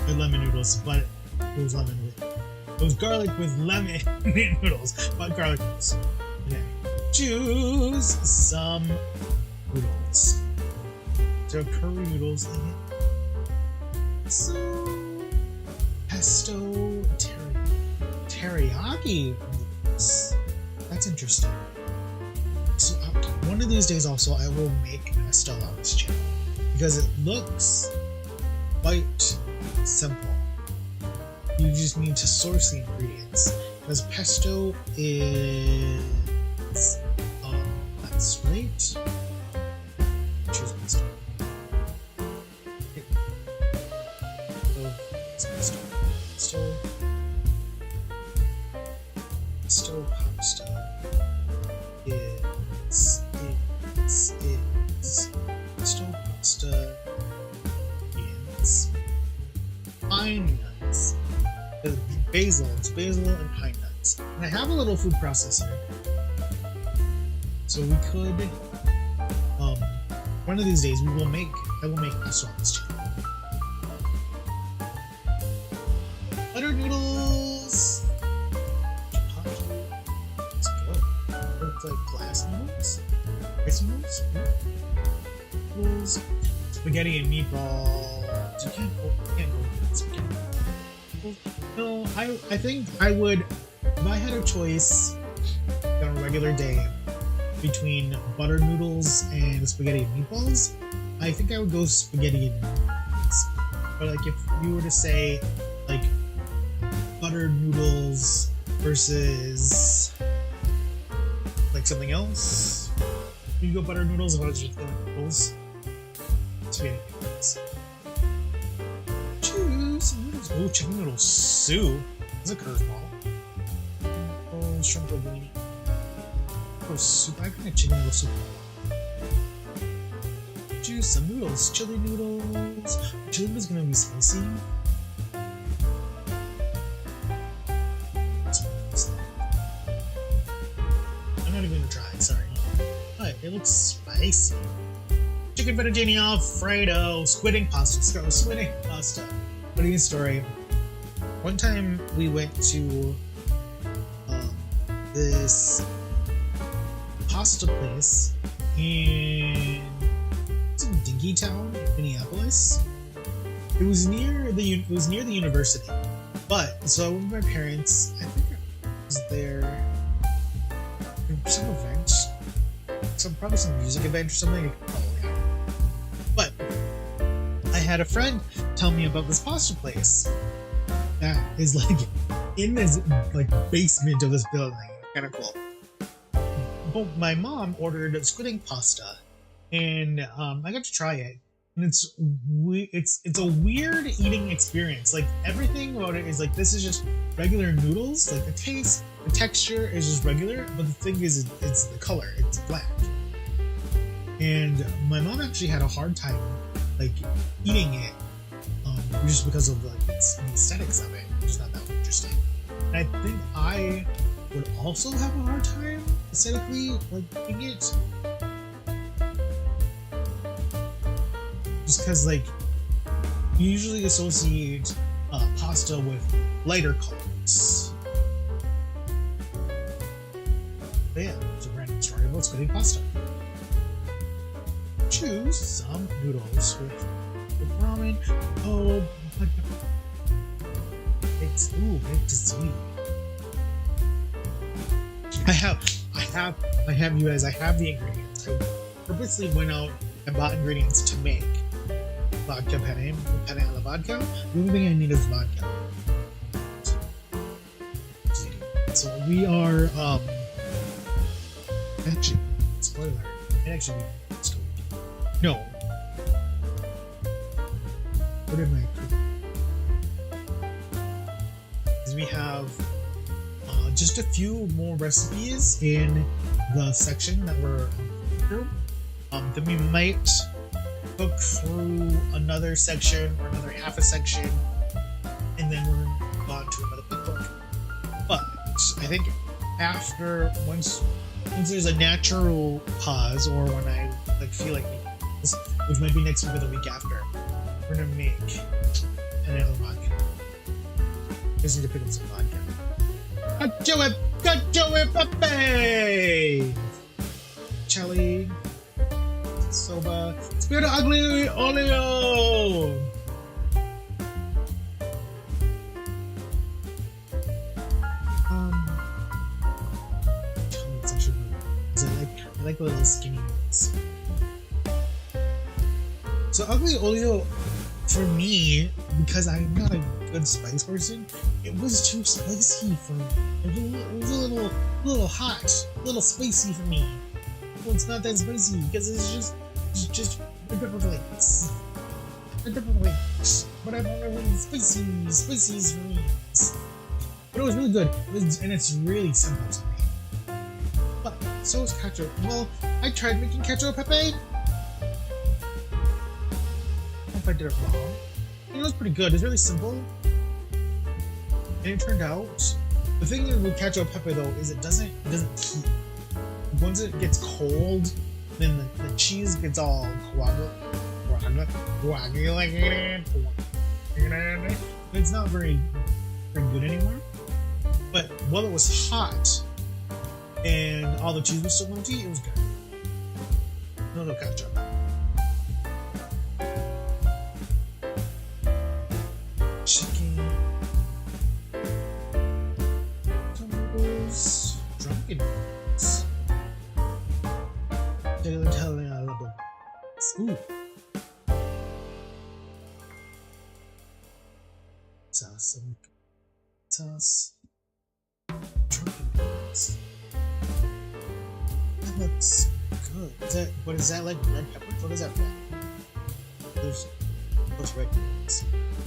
the lemon noodles, but it was garlic with lemon noodles, but garlic noodles. Okay. Choose some noodles. There are curry noodles in it. So pesto teriyaki noodles. That's interesting. So one of these days also I will make pesto on this channel, because it looks quite simple. You just need to source the ingredients, because pesto is that's right. Choose pesto. Pesto pasta is pesto pasta is pine nuts. It's basil and pine nuts. And I have a little food processor, so we could one of these days I will make pesto on this channel. Butter noodles. Let's go. Look like glass noodles. Rice noodles. Noodles. Spaghetti and meatballs. You can't go with spaghetti. No, I think I would, if I had a choice on a regular day between butter noodles and spaghetti and meatballs, I think I would go spaghetti and meatballs. But like if you were to say like butter noodles versus like something else, you go butter noodles. What is your noodles? Spaghetti noodles. Choose noodles. Oh, chicken noodle soup. That's a curveball. Oh, shrimp linguine. Oh, soup. I can have chicken noodle soup. Choose some noodles. Chili noodles. Chili noodles gonna be spicy. It looks spicy. Chicken fettuccine alfredo, squidding pasta. Squidding pasta. Funny story. One time we went to this pasta place in Dinkytown, Minneapolis. It was near the university. But so with my parents, I think I was there for some event, probably some music event or something. But I had a friend tell me about this pasta place that is like in this like basement of this building. Kind of cool. But my mom ordered squidding pasta, and I got to try it, and it's a weird eating experience. Like everything about it is like this is just regular noodles. Like the taste, the texture is just regular, but the thing is, it's the color. It's black. And my mom actually had a hard time like eating it, just because of like the aesthetics of it. It's not that interesting. And I think I would also have a hard time aesthetically like eating it, just because like you usually associate pasta with lighter colors. But yeah, it's a random story about squidding pasta. Choose some noodles with ramen. Oh, my God. It's sweet. I have you guys. I have the ingredients. I purposely went out and bought ingredients to make vodka penne alla vodka. The only thing I need is vodka. So we are actually, spoiler. It actually. No. What am I cooking? Because we have just a few more recipes in the section that we're through. Then we might cook through another section or another half a section, and then we're on to another cookbook. But I think after once there's a natural pause, or when I like feel like this, which might be next week or the week after, we're gonna make another vodka. Just need to pick up some vodka. Cacio e pepe! Chili, soba, spirito ugly olio! It's actually good. I like the little skinny ones. So ugly olio, for me, because I'm not a good spice person, it was too spicy for me. It was a little hot, a little spicy for me. Well, it's not that spicy because it's just red pepper flakes. Red pepper flakes. But I don't know what spicy is for me. But it was really good. And it's really simple to make. But so is ketchup. Well, I tried making ketchup pepe. I don't know if I did it wrong. It was pretty good. It's really simple. And it turned out, the thing with ketchup pepe though is it doesn't keep. Once it gets cold, then the cheese gets all coagulated. It's not very good anymore. But while it was hot and all the cheese was still melty, it was good. No ketchup. Chicken. Tomatoes. Drunken noodles. Ooh. Sauce. Drunken noodles. That looks good. What is that, like red pepper? What is that red? Those red noodles.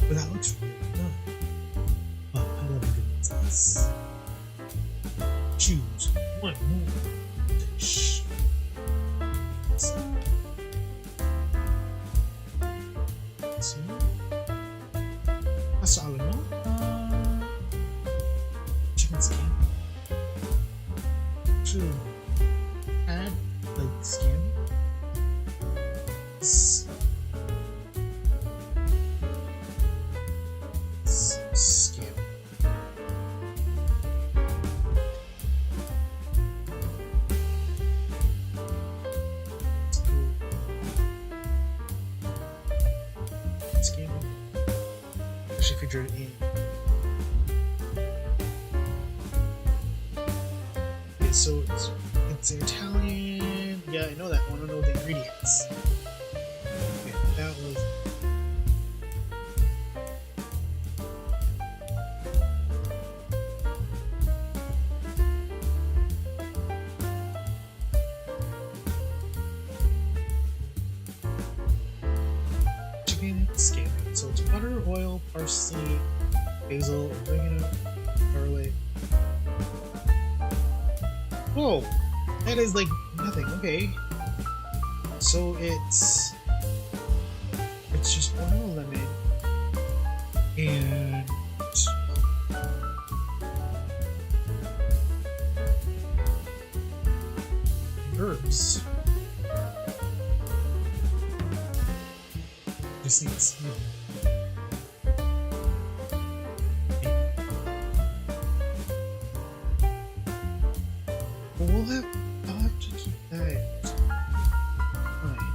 But that looks really good. Oh, I love a good sauce. Choose one more dish. Pasta alla no? Chicken skin. To add like Scan. Scan. Scan. Actually, figure it in. Okay, so it's an Italian. Yeah, I know that one. I don't know the ingredients. Okay, that was. Chicken skin. So it's butter, oil, parsley, basil, oregano, garlic. Whoa! That is like nothing. Okay. So it's just oil, lemon, and herbs. Just needs. Well, I'll have to keep that. Fine.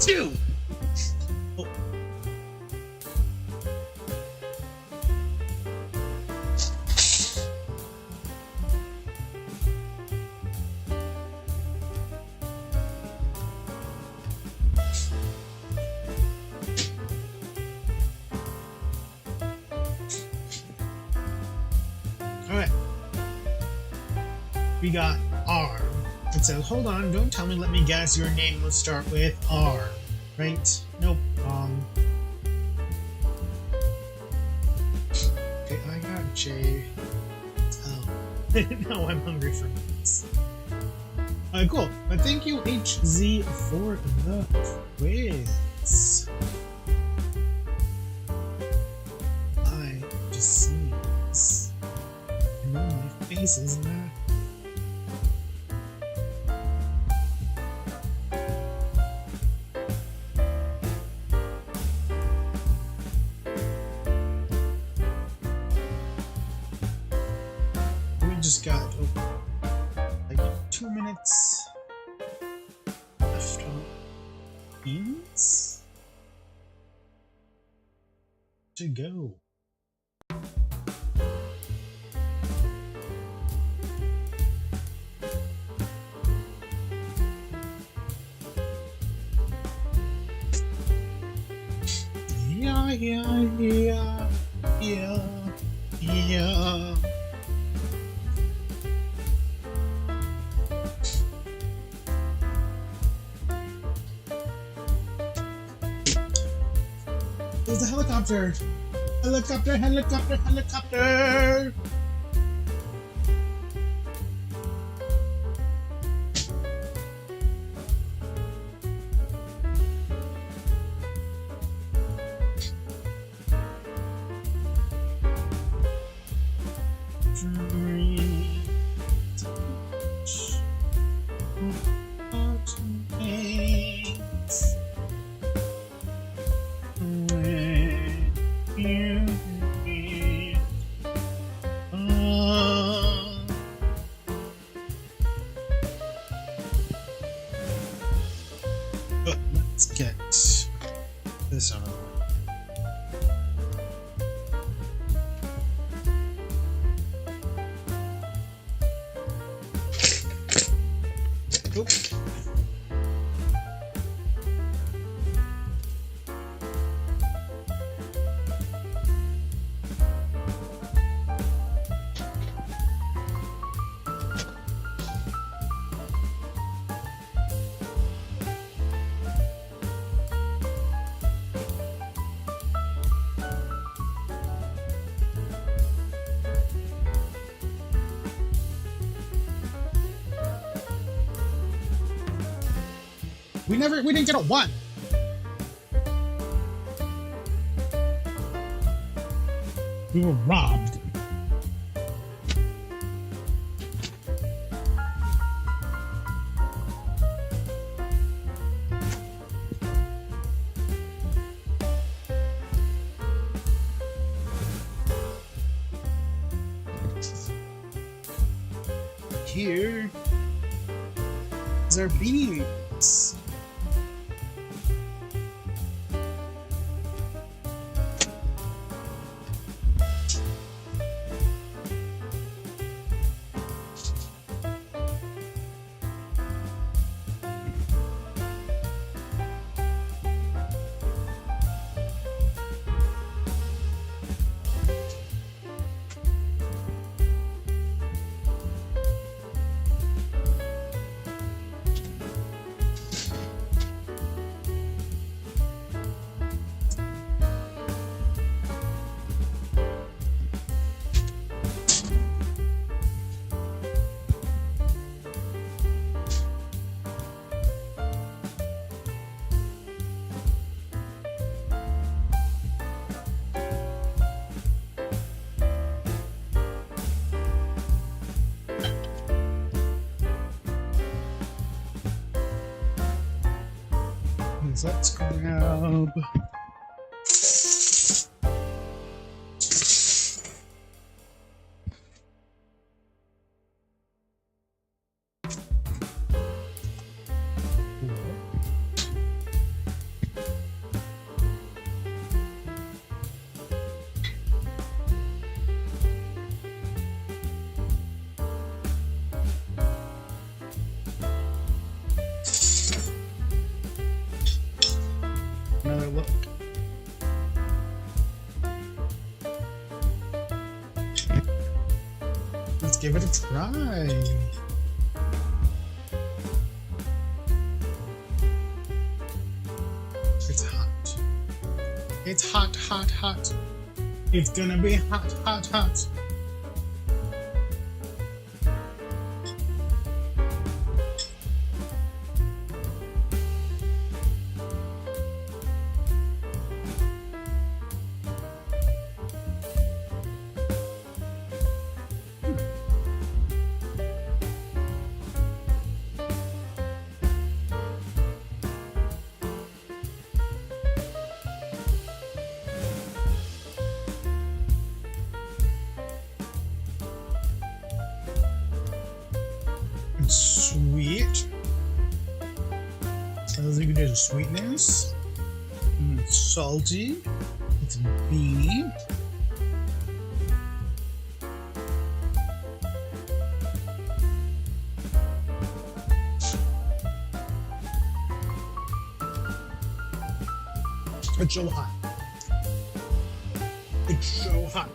Two. Oh. Alright. We got R. It says, hold on, don't tell me, let me guess, your name will start with R. Right? Nope. Wrong. Okay, I got J. Oh. Now I'm hungry for this. Cool. But thank you, HZ, for the quiz. I just sneeze. And now my face is not. Just got like 2 minutes left on beans to go. Yeah, yeah, yeah, yeah, yeah. There's a helicopter! Helicopter, helicopter, helicopter! Let's get this out of the way. Oop. We didn't get a 1. We were robbed. Here is our beans. Let's grab another look. Let's give it a try. It's hot. It's hot, hot, hot. It's gonna be hot, hot, hot. Sweet. I think it is sweetness. It's salty. It's beany. It's so hot. It's so hot.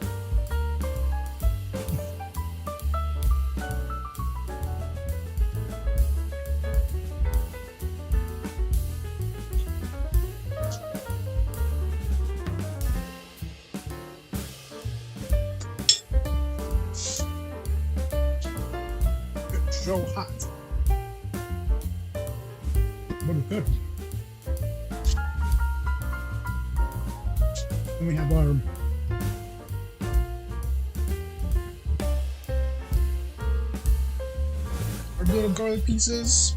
So hot. But it's good. And we have our little garlic pieces.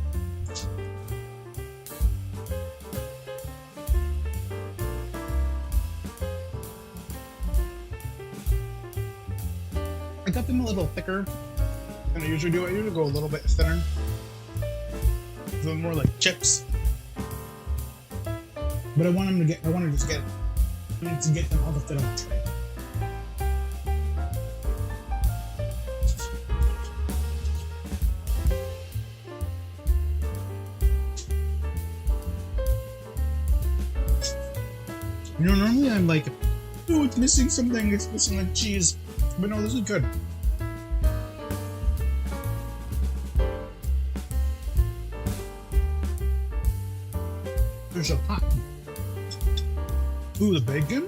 I got them a little thicker than I usually do. I usually go a little bit thinner. A little more like chips. But I wanted to get them all to fit on the tray. You know, normally I'm like, oh, it's missing something, it's missing like cheese. But no, this is good. There's a pot. Ooh, the bacon.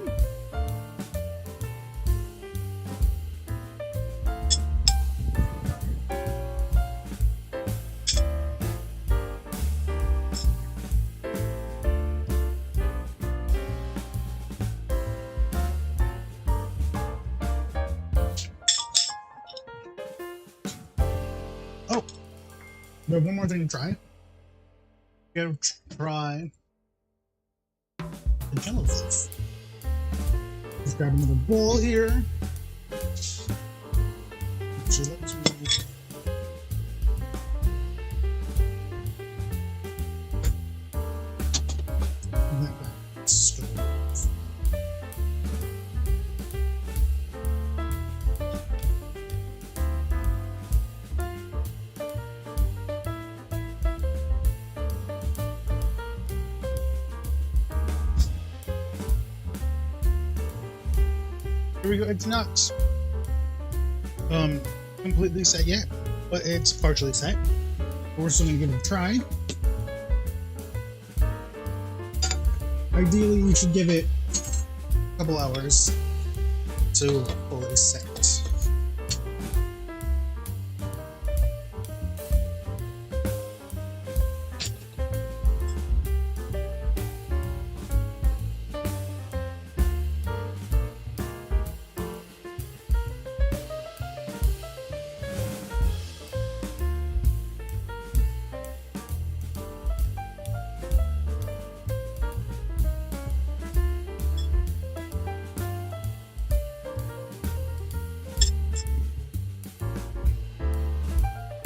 Oh, we have one more thing to try. We gotta try the jellyfish. Let's grab another bowl here. So let's move. That back stove. Here we go. It's not completely set yet, but it's partially set. We're still gonna give it a try. Ideally, you should give it a couple hours to fully set.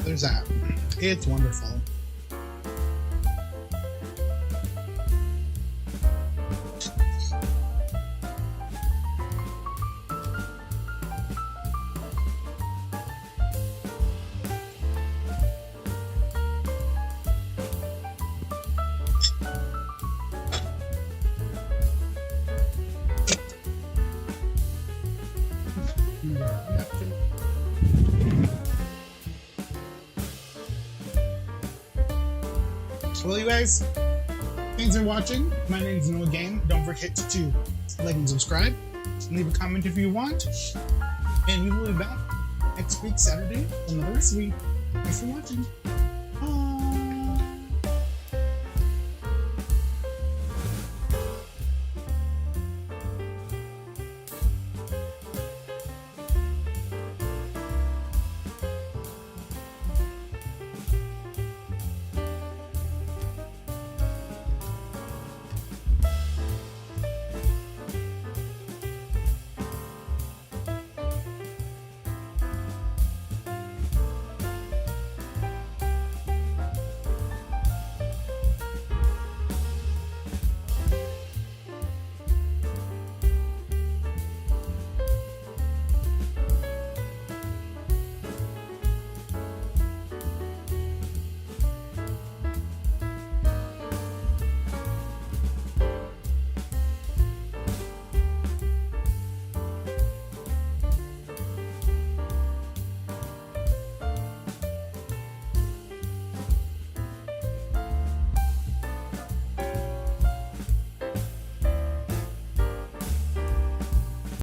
There's that. It's wonderful. Well, you guys, thanks for watching. My name's Noah Game. Don't forget to like and subscribe. Leave a comment if you want. And we will be back next week, Saturday, for another recipe. Thanks for watching. Bye.